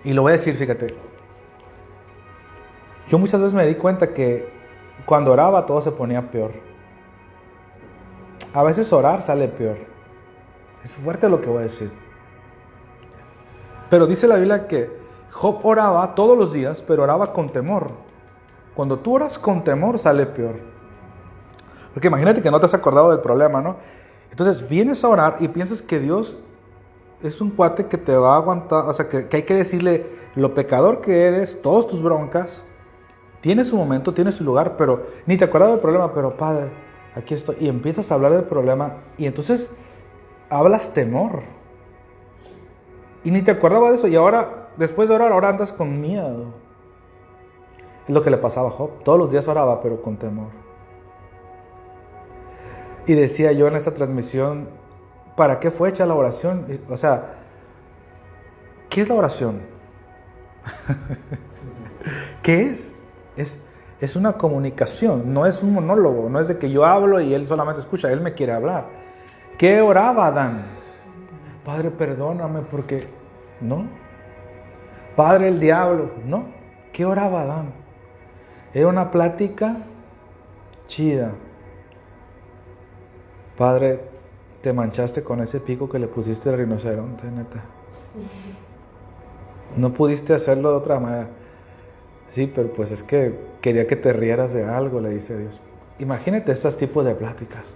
Speaker 1: Y lo voy a decir, fíjate, yo muchas veces me di cuenta que cuando oraba todo se ponía peor. A veces orar sale peor. Es fuerte lo que voy a decir. Pero dice la Biblia que Job oraba todos los días, pero oraba con temor. Cuando tú oras con temor, sale peor. Porque imagínate que no te has acordado del problema, ¿no? Entonces vienes a orar y piensas que Dios es un cuate que te va a aguantar, o sea, que hay que decirle lo pecador que eres, todas tus broncas. Tiene su momento, tiene su lugar, pero ni te acuerdas del problema, pero Padre, aquí estoy. Y empiezas a hablar del problema y entonces hablas temor. Y ni te acordabas de eso. Y ahora, después de orar, ahora andas con miedo. Es lo que le pasaba a Job. Todos los días oraba, pero con temor. Y decía yo en esta transmisión, ¿para qué fue hecha la oración? O sea, ¿qué es la oración? ¿Qué es? Es una comunicación, no es un monólogo. No es de que yo hablo y él solamente escucha. Él me quiere hablar. ¿Qué oraba Adán? Padre, perdóname porque... ¿No? Padre, el diablo. ¿No? ¿Qué oraba Adán? Era una plática chida. Padre, te manchaste con ese pico que le pusiste al rinoceronte, neta. No pudiste hacerlo de otra manera. Sí, pero pues es que quería que te rieras de algo, le dice Dios. Imagínate estos tipos de pláticas.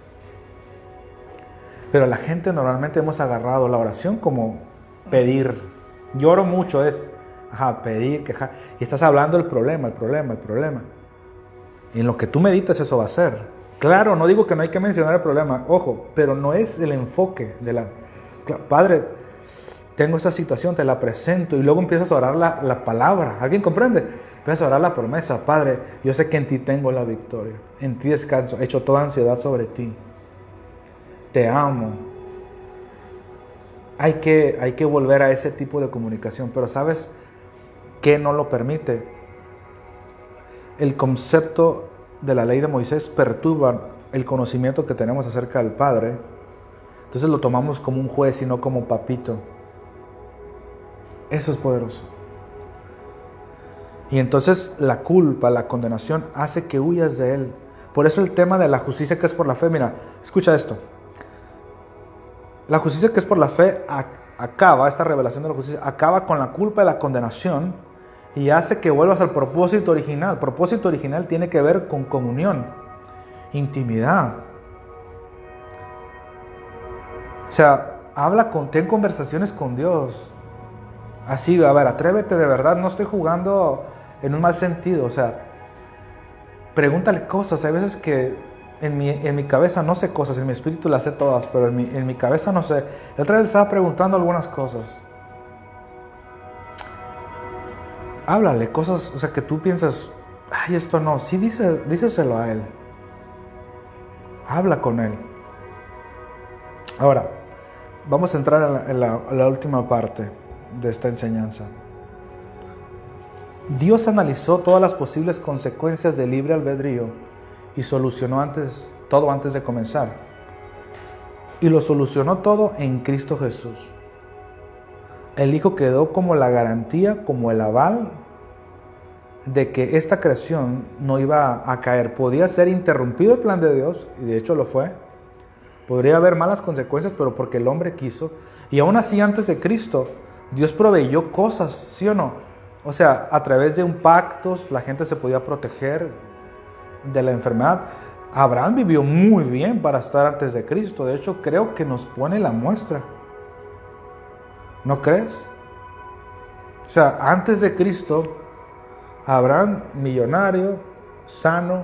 Speaker 1: Pero la gente normalmente hemos agarrado la oración como pedir. Yo oro mucho, pedir, quejar. Y estás hablando del problema. Y en lo que tú meditas eso va a ser. Claro, no digo que no hay que mencionar el problema, ojo, pero no es el enfoque de la... Padre, tengo esta situación, te la presento. Y luego empiezas a orar la palabra. ¿Alguien comprende? Empiezas a orar la promesa. Padre, yo sé que en ti tengo la victoria. En ti descanso. He hecho toda ansiedad sobre ti. Te amo. Hay que volver a ese tipo de comunicación. Pero ¿sabes qué no lo permite? El concepto de la ley de Moisés perturba el conocimiento que tenemos acerca del Padre. Entonces lo tomamos como un juez y no como papito. Eso es poderoso. Y entonces la culpa, la condenación hace que huyas de Él. Por eso el tema de la justicia que es por la fe, mira, escucha esto. La justicia que es por la fe acaba, esta revelación de la justicia, acaba con la culpa y la condenación y hace que vuelvas al propósito original. El propósito original tiene que ver con comunión, intimidad. O sea, ten conversaciones con Dios. Así, a ver, atrévete de verdad, no estoy jugando en un mal sentido, o sea, pregúntale cosas. Hay veces que en mi cabeza no sé cosas, en mi espíritu las sé todas, pero en mi cabeza no sé. La otra vez estaba preguntando algunas cosas. Háblale cosas, o sea, que tú piensas, ay, esto no, sí, díselo a Él. Habla con Él. Ahora, vamos a entrar en la última parte de esta enseñanza. Dios analizó todas las posibles consecuencias del libre albedrío y solucionó todo antes de comenzar. Y lo solucionó todo en Cristo Jesús. El Hijo quedó como la garantía, como el aval de que esta creación no iba a caer. Podía ser interrumpido el plan de Dios, y de hecho lo fue. Podría haber malas consecuencias, pero porque el hombre quiso. Y aún así, antes de Cristo, Dios proveyó cosas, ¿sí o no? O sea, a través de un pacto, la gente se podía proteger de la enfermedad. Abraham vivió muy bien para estar antes de Cristo. De hecho, creo que nos pone la muestra. ¿No crees? O sea, antes de Cristo, Abraham, millonario, sano,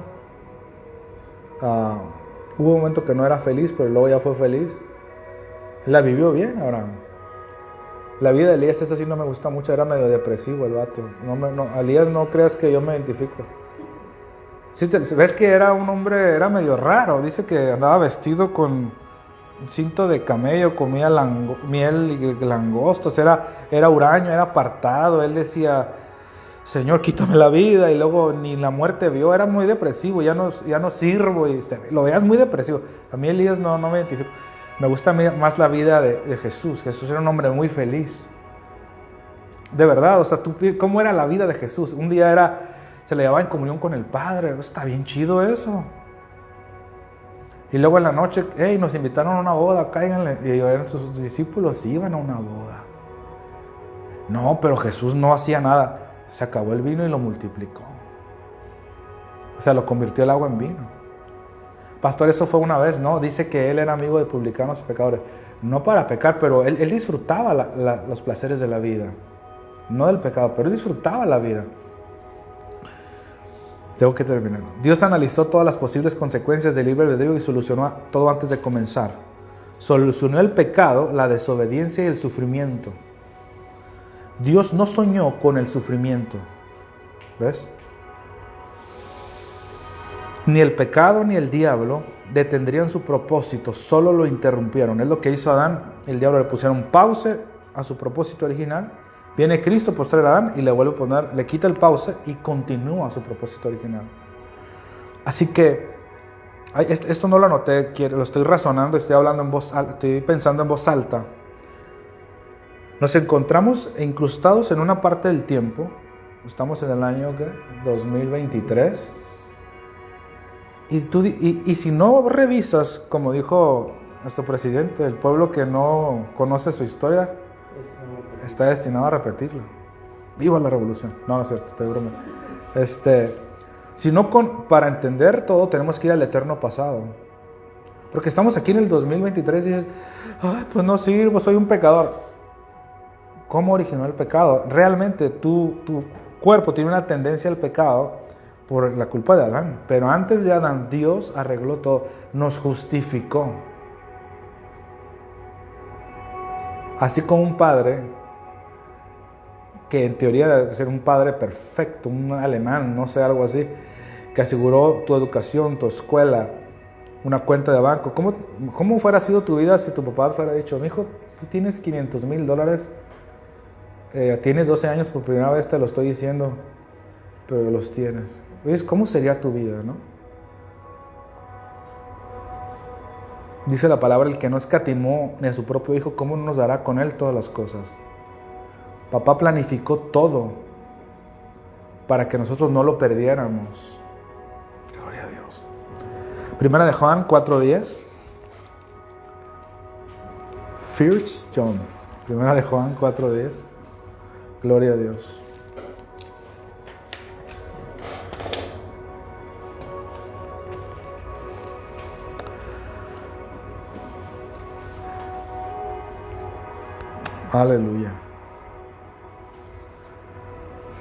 Speaker 1: hubo un momento que no era feliz, pero luego ya fue feliz. La vivió bien, Abraham. La vida de Elías, esa sí no me gusta mucho, era medio depresivo el vato. Elías, no creas que yo me identifico. Sí, ves que era un hombre, era medio raro. Dice que andaba vestido con un cinto de camello, comía miel y langostos, era huraño, era apartado. Él decía, Señor, quítame la vida, y luego ni la muerte vio. Era muy depresivo, ya no sirvo, y lo veías muy depresivo. A mí Elías no me identifico. Me gusta más la vida de Jesús. Jesús era un hombre muy feliz. De verdad, o sea, ¿cómo era la vida de Jesús? Un día se le llevaba en comunión con el Padre. Está bien chido eso. Y luego en la noche, nos invitaron a una boda, cáiganle. Y sus discípulos iban a una boda. No, pero Jesús no hacía nada. Se acabó el vino y lo multiplicó. O sea, lo convirtió el agua en vino. Pastor, eso fue una vez, ¿no? Dice que él era amigo de publicanos y pecadores. No para pecar, pero él disfrutaba los placeres de la vida. No del pecado, pero él disfrutaba la vida. Tengo que terminar. Dios analizó todas las posibles consecuencias del libre albedrío y solucionó todo antes de comenzar. Solucionó el pecado, la desobediencia y el sufrimiento. Dios no soñó con el sufrimiento. ¿Ves? Ni el pecado ni el diablo detendrían su propósito, solo lo interrumpieron. Es lo que hizo Adán. El diablo le pusieron pause a su propósito original. Viene Cristo posterior a Adán y le quita el pause y continúa su propósito original. Así que, esto no lo anoté, lo estoy razonando, estoy hablando en voz alta, estoy pensando en voz alta. Nos encontramos incrustados en una parte del tiempo. Estamos en el año 2023. Y si no revisas, como dijo nuestro presidente, el pueblo que no conoce su historia está destinado a repetirla. ¡Viva la revolución! No es cierto, estoy broma. Para entender todo tenemos que ir al eterno pasado. Porque estamos aquí en el 2023 y dices, ay, pues no sirvo, soy un pecador. ¿Cómo originó el pecado? Realmente tu cuerpo tiene una tendencia al pecado por la culpa de Adán. Pero antes de Adán, Dios arregló todo, nos justificó. Así como un padre, que en teoría debe ser un padre perfecto, un alemán, no sé, algo así, que aseguró tu educación, tu escuela, una cuenta de banco. ¿Cómo fuera sido tu vida si tu papá fuera dicho, mijo, tú tienes $500,000, tienes 12 años, por primera vez te lo estoy diciendo, pero los tienes? ¿Ves cómo sería tu vida, no? Dice la palabra, el que no escatimó ni a su propio hijo, ¿cómo no nos dará con él todas las cosas? Papá planificó todo para que nosotros no lo perdiéramos. Gloria a Dios. Primera de Juan 4:10. First John. Primera de Juan 4:10. Gloria a Dios. Aleluya.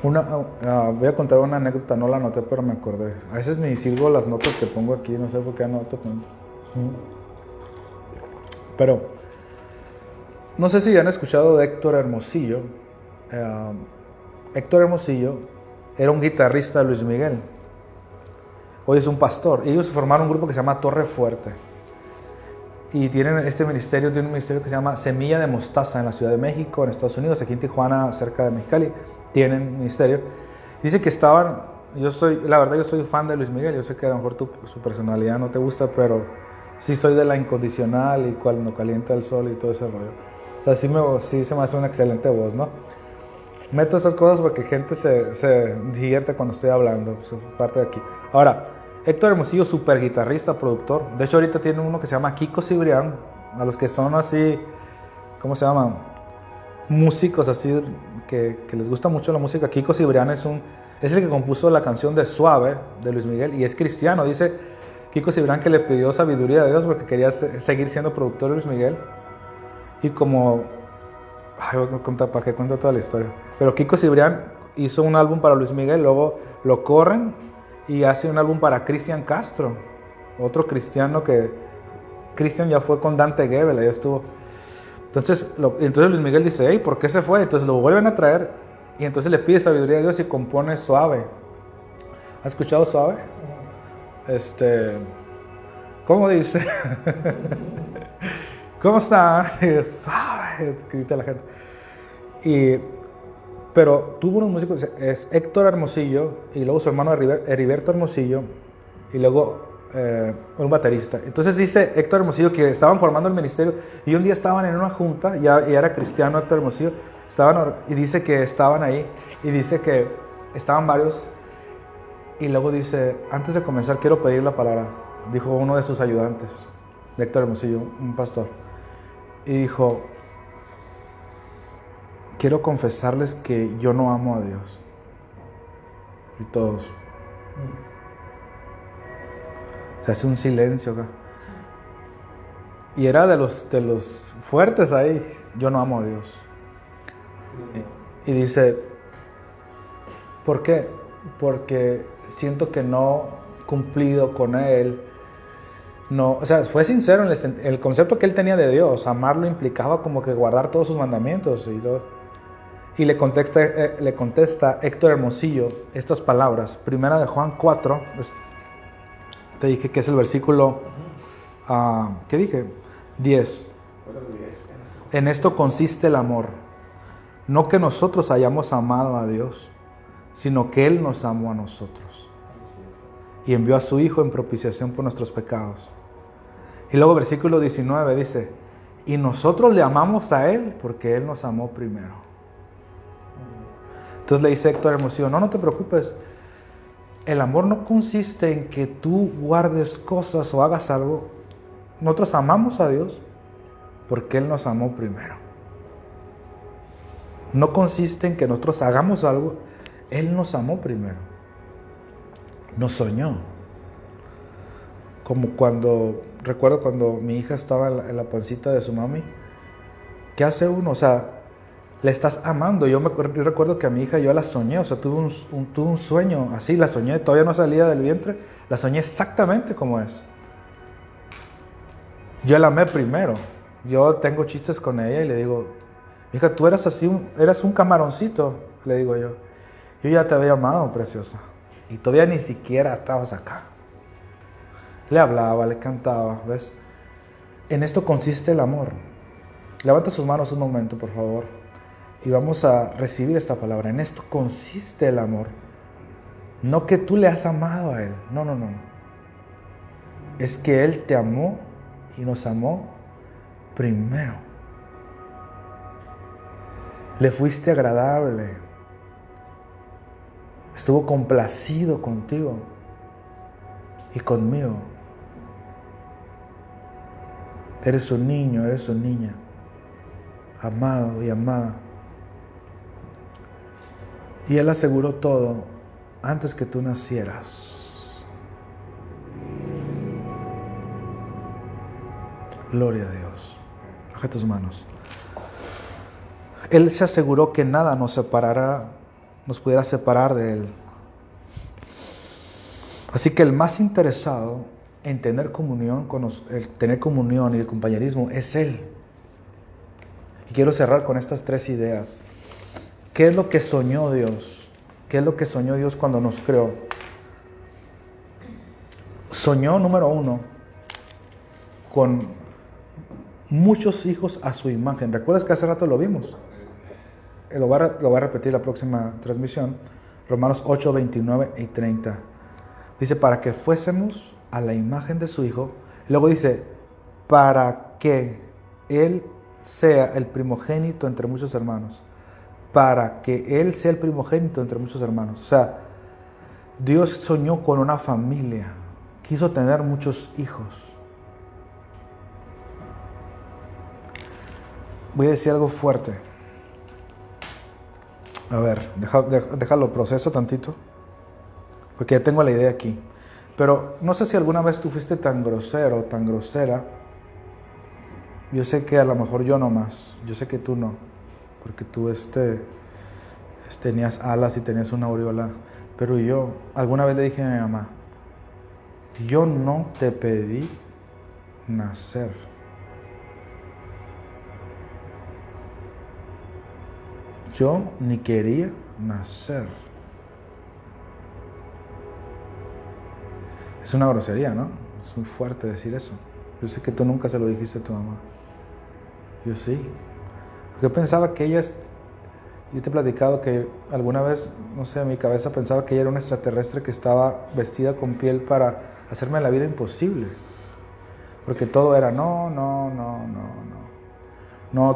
Speaker 1: Voy a contar una anécdota, no la anoté, pero me acordé. A veces ni sirvo las notas que pongo aquí, no sé por qué anoto. Pero, no sé si han escuchado de Héctor Hermosillo. Héctor Hermosillo era un guitarrista de Luis Miguel. Hoy es un pastor. Ellos formaron un grupo que se llama Torre Fuerte. Y tienen un ministerio que se llama Semilla de Mostaza en la Ciudad de México, en Estados Unidos, aquí en Tijuana, cerca de Mexicali. Tienen un ministerio. Dice que la verdad yo soy fan de Luis Miguel. Yo sé que a lo mejor su personalidad no te gusta, pero sí soy de la incondicional y cuando calienta el sol y todo ese rollo. O sea, sí se me hace una excelente voz, ¿no? Meto esas cosas porque gente se divierte cuando estoy hablando, pues, parte de aquí. Ahora, Héctor Hermosillo, super guitarrista, productor. De hecho, ahorita tiene uno que se llama Kiko Cibrián. A los que son así, ¿cómo se llaman? Músicos así, que les gusta mucho la música. Kiko Cibrián es el que compuso la canción de Suave, de Luis Miguel, y es cristiano. Dice Kiko Cibrián que le pidió sabiduría de Dios porque quería seguir siendo productor de Luis Miguel. Y como... Ay, voy a contar, ¿para qué cuento toda la historia? Pero Kiko Cibrián hizo un álbum para Luis Miguel, luego lo corren y hace un álbum para Cristian Castro, otro cristiano que Cristian ya fue con Dante Gebel, ya estuvo. Entonces Luis Miguel dice, hey, ¿por qué se fue? Entonces lo vuelven a traer y entonces le pide sabiduría a Dios y compone Suave. ¿Has escuchado Suave? ¿Cómo dice? ¿Cómo está? Suave, grita la gente. Pero tuvo unos músicos, es Héctor Hermosillo y luego su hermano Heriberto Hermosillo y luego un baterista. Entonces dice Héctor Hermosillo que estaban formando el ministerio y un día estaban en una junta, ya era cristiano Héctor Hermosillo, y dice que estaban ahí y dice que estaban varios y luego dice, antes de comenzar quiero pedir la palabra, dijo uno de sus ayudantes de Héctor Hermosillo, un pastor, y dijo, quiero confesarles que yo no amo a Dios. Y todos. Se hace un silencio acá. Y era de los fuertes ahí. Yo no amo a Dios. Y dice, ¿por qué? Porque siento que no he cumplido con Él. No, o sea, fue sincero en el concepto que él tenía de Dios. Amarlo implicaba como que guardar todos sus mandamientos y todo. Y le contesta Héctor Hermosillo estas palabras. Primera de Juan 4. Te dije que es el versículo, ¿qué dije? 10. En esto consiste el amor. No que nosotros hayamos amado a Dios, sino que Él nos amó a nosotros. Y envió a su Hijo en propiciación por nuestros pecados. Y luego versículo 19 dice, y nosotros le amamos a Él porque Él nos amó primero. Entonces le dice Héctor Hermosillo, no te preocupes. El amor no consiste en que tú guardes cosas o hagas algo. Nosotros amamos a Dios porque Él nos amó primero. No consiste en que nosotros hagamos algo. Él nos amó primero. Nos soñó. Como recuerdo cuando mi hija estaba en la pancita de su mami. ¿Qué hace uno? O sea, le estás amando. Yo recuerdo que a mi hija yo la soñé, o sea, tuve un sueño así, la soñé, todavía no salía del vientre, la soñé exactamente como es. Yo la amé primero. Yo tengo chistes con ella y le digo, hija, tú eras así, eras un camaroncito, le digo yo. Yo ya te había amado, preciosa, y todavía ni siquiera estabas acá. Le hablaba, le cantaba, ¿ves? En esto consiste el amor. Levanta sus manos un momento, por favor. Y vamos a recibir esta palabra. En esto consiste el amor. No que tú le has amado a Él. No. Es que Él te amó y nos amó primero. Le fuiste agradable. Estuvo complacido contigo y conmigo. Eres un niño, eres una niña, amado y amada. Y Él aseguró todo antes que tú nacieras. Gloria a Dios. Baja tus manos. Él se aseguró que nada nos pudiera separar de Él. Así que el más interesado en tener comunión y el compañerismo es Él. Y quiero cerrar con estas tres ideas. ¿Qué es lo que soñó Dios? ¿Qué es lo que soñó Dios cuando nos creó? Soñó, número 1, con muchos hijos a su imagen. ¿Recuerdas que hace rato lo vimos? Lo voy a repetir la próxima transmisión. Romanos 8, 29 y 30. Dice, para que fuésemos a la imagen de su Hijo. Luego dice, para que Él sea el primogénito entre muchos hermanos. Para que Él sea el primogénito entre muchos hermanos. O sea, Dios soñó con una familia. Quiso tener muchos hijos. Voy a decir algo fuerte. A ver, déjalo proceso tantito. Porque ya tengo la idea aquí. Pero no sé si alguna vez tú fuiste tan grosero o tan grosera. Yo sé que a lo mejor yo no más. Yo sé que tú no. Porque tú tenías alas y tenías una aureola. Pero yo, alguna vez le dije a mi mamá, yo no te pedí nacer. Yo ni quería nacer. Es una grosería, ¿no? Es muy fuerte decir eso. Yo sé que tú nunca se lo dijiste a tu mamá. Yo sí. Yo pensaba que ella, yo te he platicado que alguna vez, no sé, en mi cabeza pensaba que ella era un extraterrestre que estaba vestida con piel para hacerme la vida imposible. Porque todo era no,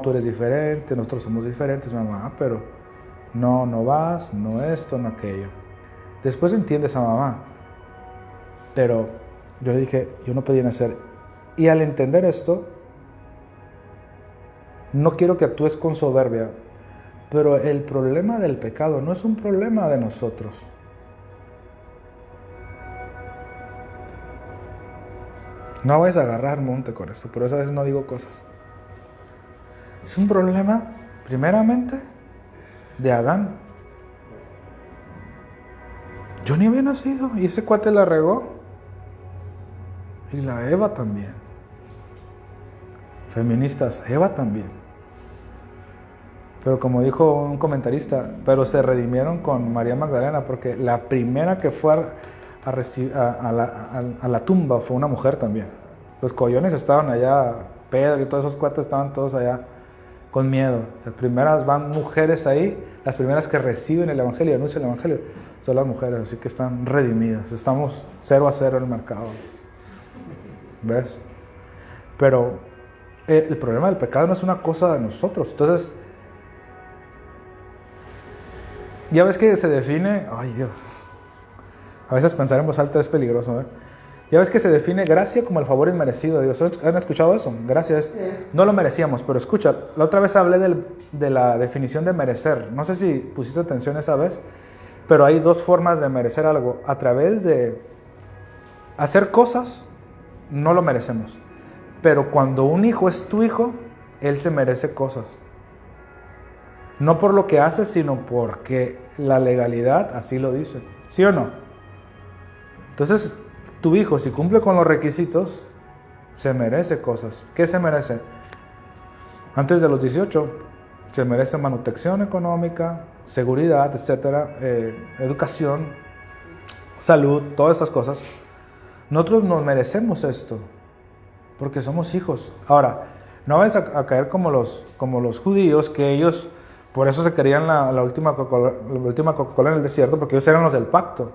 Speaker 1: tú eres diferente, nosotros somos diferentes, mamá, pero no vas, no esto, no aquello. Después entiendes a mamá, pero yo le dije, yo no pedí nacer. Y al entender esto, no quiero que actúes con soberbia, pero el problema del pecado no es un problema de nosotros. No vayas a agarrar monte con esto, por eso a veces no digo cosas. Es un problema, primeramente, de Adán. Yo ni había nacido y ese cuate la regó. Y la Eva también. Feministas, Eva también. Pero como dijo un comentarista, pero se redimieron con María Magdalena porque la primera que fue a la tumba fue una mujer también. Los collones estaban allá, Pedro y todos esos cuates estaban todos allá con miedo. Las primeras van mujeres ahí, las primeras que reciben el evangelio y anuncian el evangelio son las mujeres, así que están redimidas. Estamos 0-0 en el mercado. ¿Ves? Pero el problema del pecado no es una cosa de nosotros. Entonces, ya ves que se define, ay Dios, a veces pensar en voz alta es peligroso, ¿eh? Ya ves que se define gracia como el favor inmerecido de Dios. ¿Han escuchado eso? Gracias. No lo merecíamos, pero escucha, la otra vez hablé de la definición de merecer. No sé si pusiste atención esa vez, pero hay dos formas de merecer algo. A través de hacer cosas, no lo merecemos. Pero cuando un hijo es tu hijo, él se merece cosas. No por lo que hace, sino porque la legalidad así lo dice. ¿Sí o no? Entonces, tu hijo, si cumple con los requisitos, se merece cosas. ¿Qué se merece? Antes de los 18, se merece manutención económica, seguridad, etcétera, educación, salud, todas estas cosas. Nosotros nos merecemos esto, porque somos hijos. Ahora, no vayas a caer como los judíos, que ellos, por eso se querían la última Coca-Cola en el desierto, porque ellos eran los del pacto.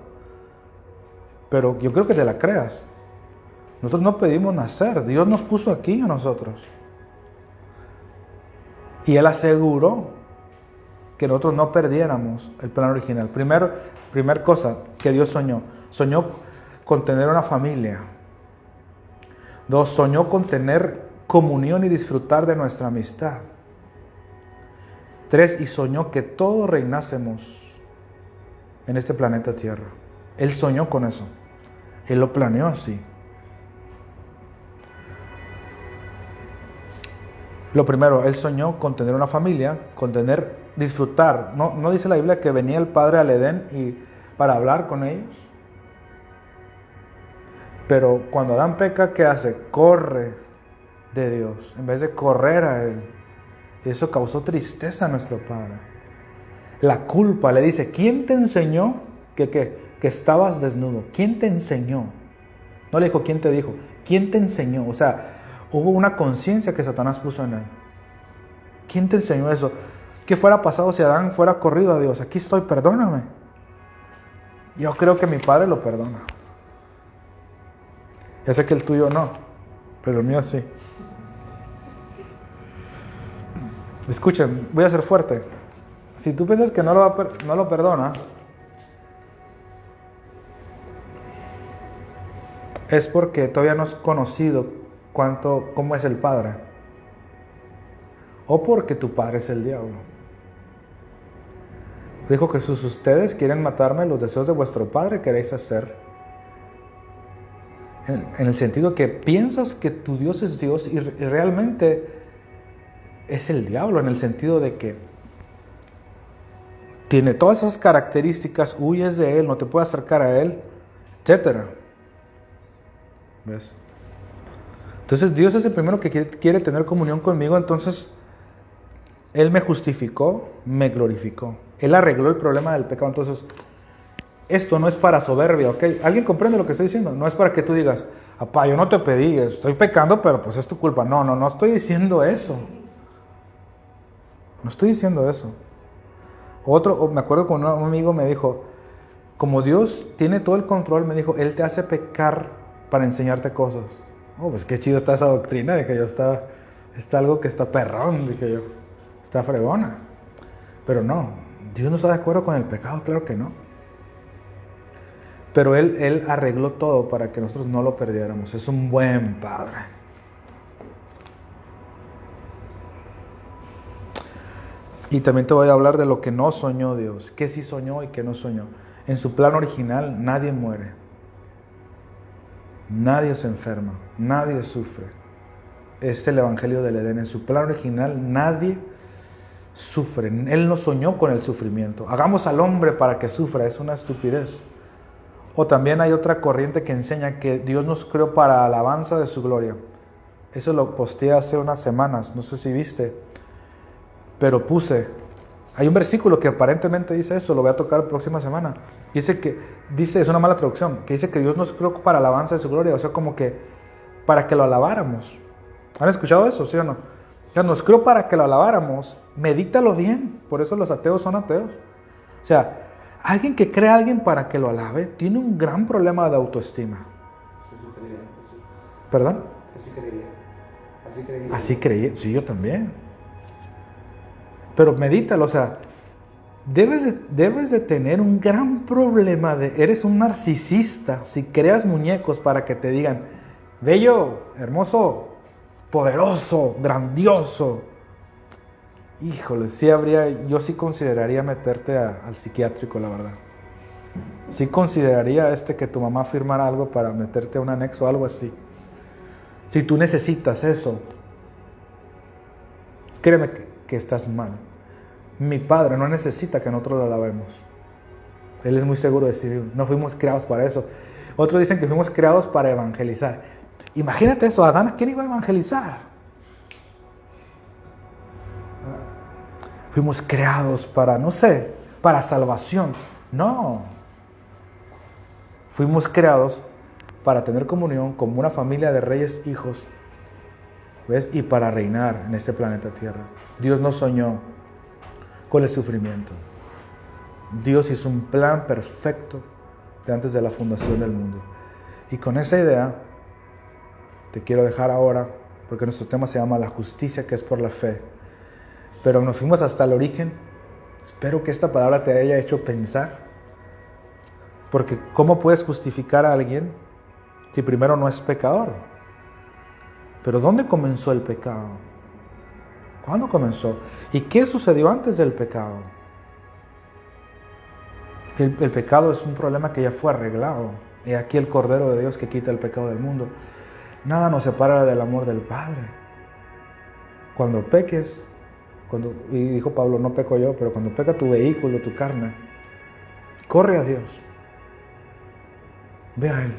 Speaker 1: Pero yo creo que te la creas. Nosotros no pedimos nacer, Dios nos puso aquí a nosotros. Y Él aseguró que nosotros no perdiéramos el plan original. Primer cosa que Dios soñó con tener una familia. 2, soñó con tener comunión y disfrutar de nuestra amistad. 3, y soñó que todos reinásemos en este planeta Tierra. Él soñó con eso. Él lo planeó así. Lo primero, Él soñó con tener una familia, con disfrutar. No dice la Biblia que venía el Padre al Edén para hablar con ellos. Pero cuando Adán peca, ¿qué hace? Corre de Dios, en vez de correr a Él. Y eso causó tristeza a nuestro Padre. La culpa, le dice, ¿quién te enseñó que estabas desnudo? ¿Quién te enseñó? No le dijo, ¿quién te dijo? ¿Quién te enseñó? O sea, hubo una conciencia que Satanás puso en él. ¿Quién te enseñó eso? ¿Qué fuera pasado si Adán fuera corrido a Dios? Aquí estoy, perdóname. Yo creo que mi Padre lo perdona. Ya sé que el tuyo no, pero el mío sí. Escuchen, voy a ser fuerte. Si tú piensas que no lo perdona, es porque todavía no has conocido cómo es el Padre. O porque tu padre es el diablo. Dijo Jesús, ustedes quieren matarme, los deseos de vuestro padre queréis hacer. En el sentido que piensas que tu Dios es Dios y realmente es el diablo, en el sentido de que tiene todas esas características, huyes de Él, no te puedes acercar a Él, etc. ¿Ves? Entonces Dios es el primero que quiere tener comunión conmigo, entonces Él me justificó, me glorificó. Él arregló el problema del pecado. Entonces, esto no es para soberbia, ¿ok? ¿Alguien comprende lo que estoy diciendo? No es para que tú digas, apá, yo no te pedí, estoy pecando, pero pues es tu culpa. No estoy diciendo eso. No estoy diciendo eso. Me acuerdo que un amigo me dijo, como Dios tiene todo el control, me dijo, Él te hace pecar para enseñarte cosas. Oh, pues qué chido está esa doctrina, dije yo, está algo que está perrón, dije yo, está fregona. Pero no, Dios no está de acuerdo con el pecado, claro que no. Pero Él arregló todo para que nosotros no lo perdiéramos. Es un buen Padre. Y también te voy a hablar de lo que no soñó Dios, qué sí soñó y qué no soñó. En su plan original nadie muere, nadie se enferma, nadie sufre. Es el Evangelio del Edén. En su plan original nadie sufre. Él no soñó con el sufrimiento. Hagamos al hombre para que sufra, es una estupidez. O también hay otra corriente que enseña que Dios nos creó para alabanza de su gloria. Eso lo posteé hace unas semanas, no sé si viste, pero hay un versículo que aparentemente dice eso, lo voy a tocar la próxima semana. Dice, es una mala traducción, que dice que Dios nos creó para alabanza de su gloria, o sea, como que para que lo alabáramos. ¿Han escuchado eso, sí o no? O sea, nos creó para que lo alabáramos. Medítalo bien, por eso los ateos son ateos. O sea, alguien que crea a alguien para que lo alabe tiene un gran problema de autoestima. ¿Perdón? Así creía, sí, yo también. Pero medítalo, o sea, debes de tener un gran problema eres un narcisista si creas muñecos para que te digan, bello, hermoso, poderoso, grandioso. Híjole, yo sí consideraría meterte al psiquiátrico, la verdad. Sí consideraría que tu mamá firmara algo para meterte a un anexo o algo así. Si tú necesitas eso, créeme que estás mal. Mi Padre no necesita que nosotros lo alabemos. Él es muy seguro de decir, no fuimos creados para eso. Otros dicen que fuimos creados para evangelizar. Imagínate eso, Adán, ¿a quién iba a evangelizar? Fuimos creados para salvación. No. Fuimos creados para tener comunión como una familia de reyes, hijos, ¿ves? Y para reinar en este planeta Tierra. Dios no soñó con el sufrimiento. Dios hizo un plan perfecto de antes de la fundación del mundo. Y con esa idea te quiero dejar ahora, porque nuestro tema se llama la justicia, que es por la fe. Pero nos fuimos hasta el origen. Espero que esta palabra te haya hecho pensar. Porque ¿cómo puedes justificar a alguien si primero no es pecador? Pero ¿dónde comenzó el pecado? ¿Cuándo comenzó? ¿Y qué sucedió antes del pecado? El pecado es un problema que ya fue arreglado. Y aquí el Cordero de Dios que quita el pecado del mundo. Nada nos separa del amor del Padre. Cuando peques, y dijo Pablo, no peco yo, pero cuando peca tu vehículo, tu carne, corre a Dios. Ve a Él.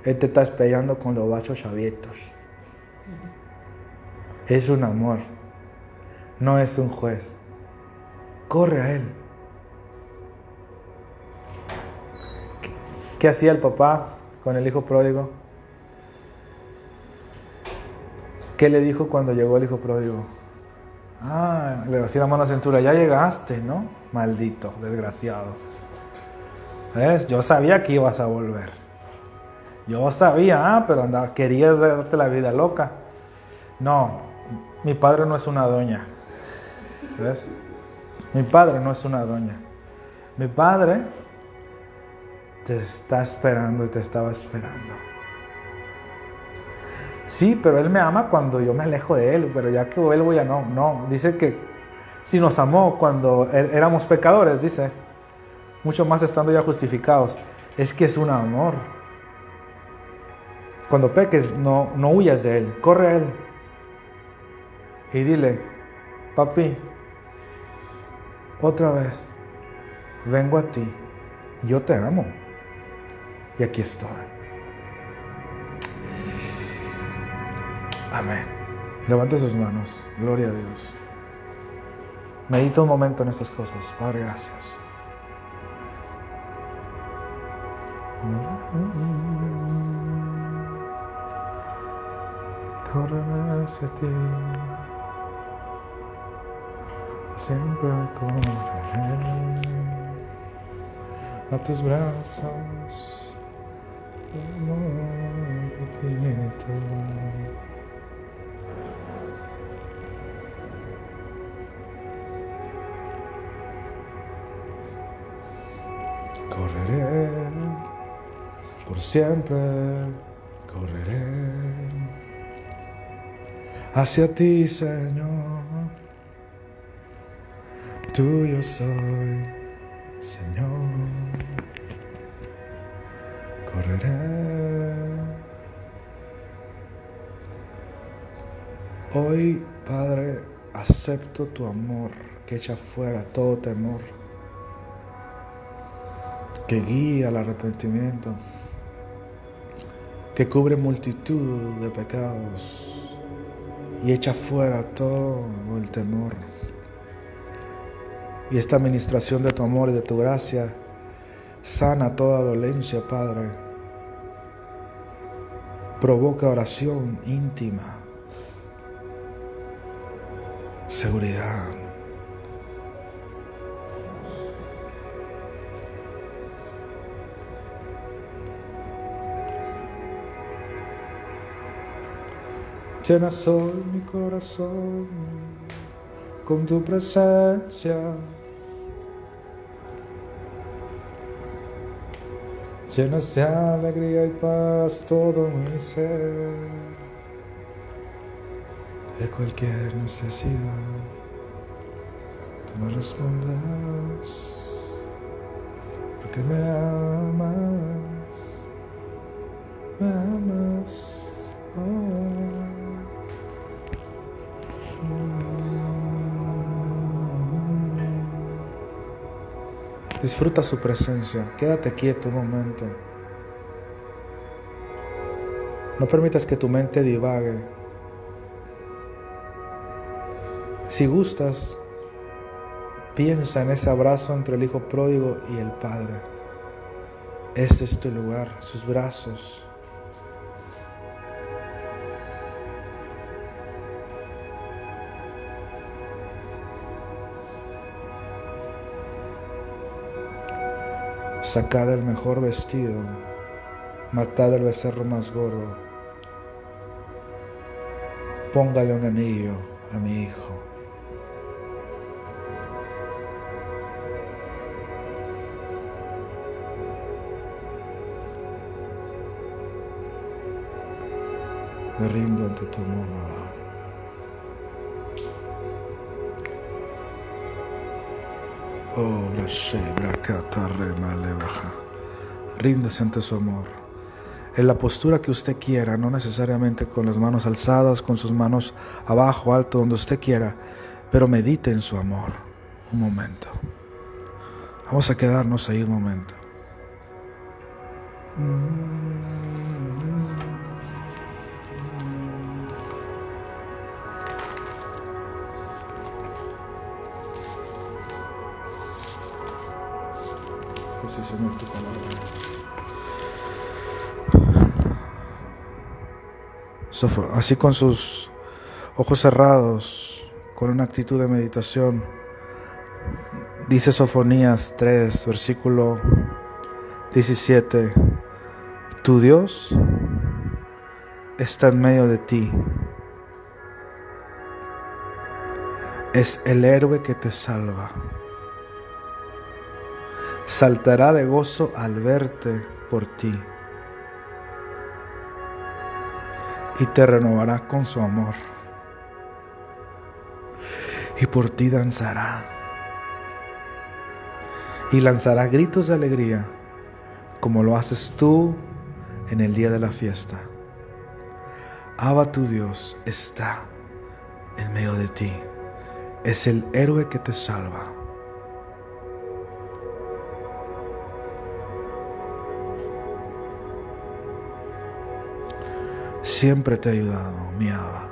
Speaker 1: Él te está esperando con los bachos chavitos. Es un amor, no es un juez. Corre a Él. ¿Qué hacía el papá con el hijo pródigo? ¿Qué le dijo cuando llegó el hijo pródigo? Le hacía la mano a la cintura, ya llegaste, ¿no? Maldito, desgraciado. ¿Ves? Yo sabía que ibas a volver. Yo sabía, pero querías darte la vida loca. No. Mi padre no es una doña. ¿Ves? Mi padre no es una doña. Mi padre te está esperando y te estaba esperando. Sí, pero Él me ama cuando yo me alejo de Él, pero ya que vuelvo ya no. No, dice que si nos amó cuando éramos pecadores, dice, mucho más estando ya justificados. Es que es un amor. Cuando peques, no huyas de Él, corre a Él. Y dile, papi, Otra vez, vengo a ti, yo te amo y aquí estoy. Amén. Levante sus manos, gloria a Dios. Medita un momento en estas cosas. Padre, gracias. Correré hacia ti, siempre correré a tus brazos, un poquito. Correré, por siempre correré hacia ti, Señor. Tuyo soy, Señor. Correré. Hoy, Padre, acepto tu amor que echa fuera todo temor, que guía al arrepentimiento, que cubre multitud de pecados y echa fuera todo el temor. Y esta administración de tu amor y de tu gracia sana toda dolencia, Padre. Provoca oración íntima, seguridad. Llenas hoy mi corazón con tu presencia. Llenas de alegría y paz todo mi ser. De cualquier necesidad, tú me responderás, porque me amas, me amas. Disfruta su presencia, quédate quieto un momento. No permitas que tu mente divague. Si gustas, piensa en ese abrazo entre el hijo pródigo y el padre. Ese es tu lugar, sus brazos. Sacad el mejor vestido, matad el becerro más gordo, póngale un anillo a mi hijo. Me rindo ante tu amor, Abba. Ríndase ante su amor. En la postura que usted quiera, no necesariamente con las manos alzadas, con sus manos abajo, alto, donde usted quiera, pero medite en su amor. Un momento. Vamos a quedarnos ahí un momento. Sí, Señor, tu palabra. Así con sus ojos cerrados, con una actitud de meditación, dice Sofonías 3, versículo 17: tu Dios está en medio de ti, es el héroe que te salva. Saltará de gozo al verte por ti y te renovará con su amor y por ti danzará y lanzará gritos de alegría como lo haces tú en el día de la fiesta. Abba, tu Dios está en medio de ti, es el héroe que te salva. Siempre te ha ayudado, mi Abba.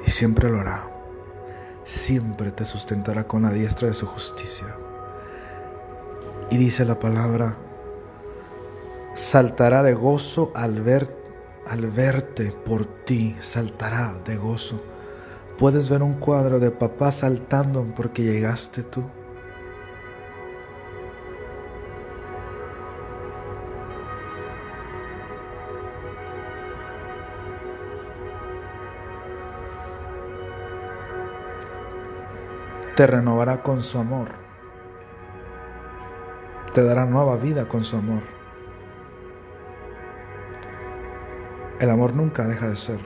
Speaker 1: Y siempre lo hará. Siempre te sustentará con la diestra de su justicia. Y dice la palabra, saltará de gozo al verte por ti, saltará de gozo. Puedes ver un cuadro de papá saltando porque llegaste tú. Te renovará con su amor. Te dará nueva vida con su amor. El amor nunca deja de ser.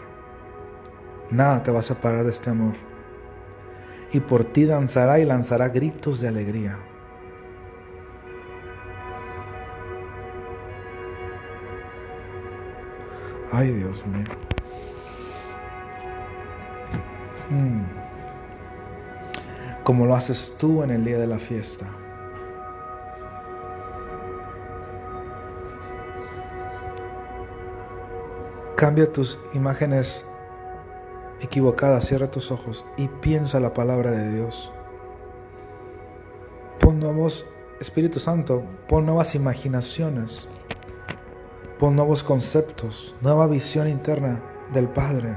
Speaker 1: Nada te va a separar de este amor. Y por ti danzará y lanzará gritos de alegría. Ay, Dios mío. Como lo haces tú en el día de la fiesta. Cambia tus imágenes equivocadas, cierra tus ojos y piensa la palabra de Dios. Pon nuevos, Espíritu Santo, pon nuevas imaginaciones, pon nuevos conceptos, nueva visión interna del Padre.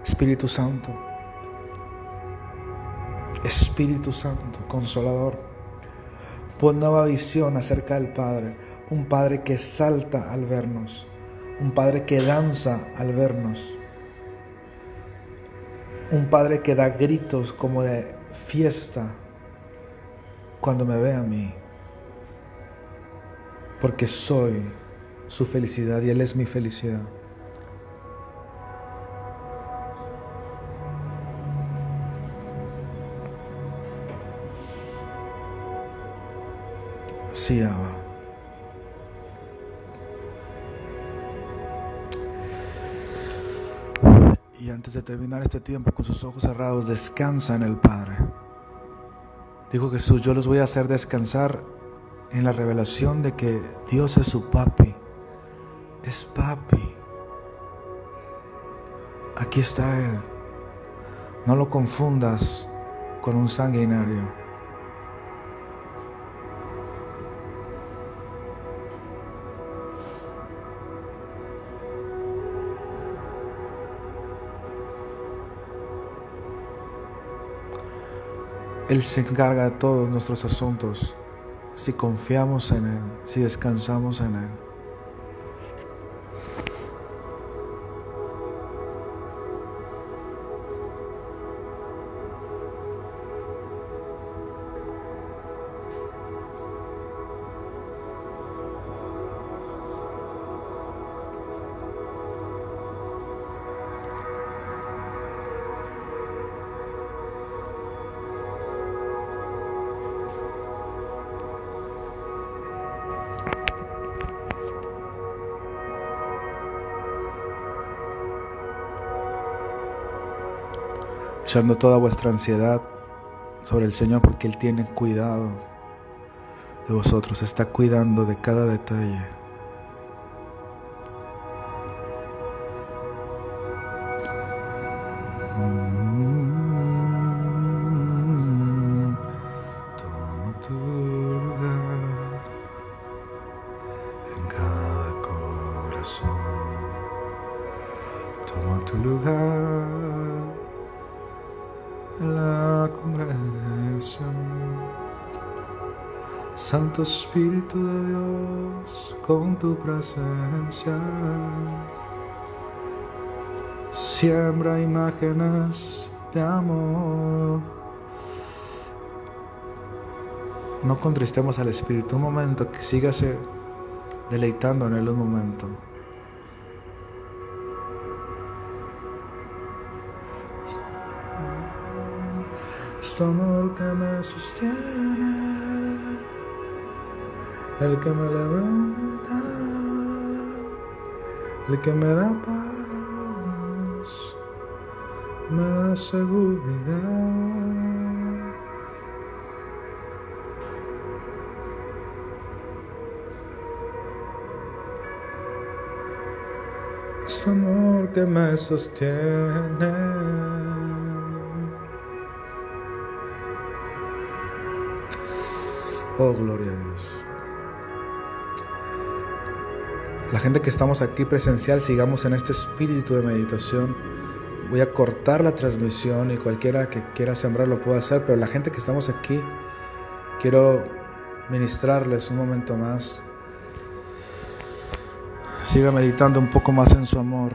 Speaker 1: Espíritu Santo. Espíritu Santo, Consolador, pon nueva visión acerca del Padre, un Padre que salta al vernos, un Padre que danza al vernos, un Padre que da gritos como de fiesta cuando me ve a mí, porque soy su felicidad y Él es mi felicidad. Sí, Abba. Y antes de terminar este tiempo con sus ojos cerrados, descansa en el Padre. Dijo Jesús, yo los voy a hacer descansar en la revelación de que Dios es su papi. Es papi. Aquí está Él. No lo confundas con un sanguinario. Él se encarga de todos nuestros asuntos si confiamos en Él, si descansamos en Él. Echando toda vuestra ansiedad sobre el Señor porque Él tiene cuidado de vosotros, está cuidando de cada detalle. Toma tu lugar en cada corazón. Toma tu lugar en la congregación. Santo Espíritu de Dios, con tu presencia siembra imágenes de amor. No contristemos al Espíritu. Un momento, que sígase deleitando en Él un momento. Es tu amor que me sostiene, el que me levanta, el que me da paz, me da seguridad. tu amor que me sostiene. Oh, gloria a Dios. La gente que estamos aquí presencial, sigamos en este espíritu de meditación. Voy a cortar la transmisión y cualquiera que quiera sembrar lo puede hacer, pero la gente que estamos aquí, quiero ministrarles un momento más. Siga meditando un poco más en su amor.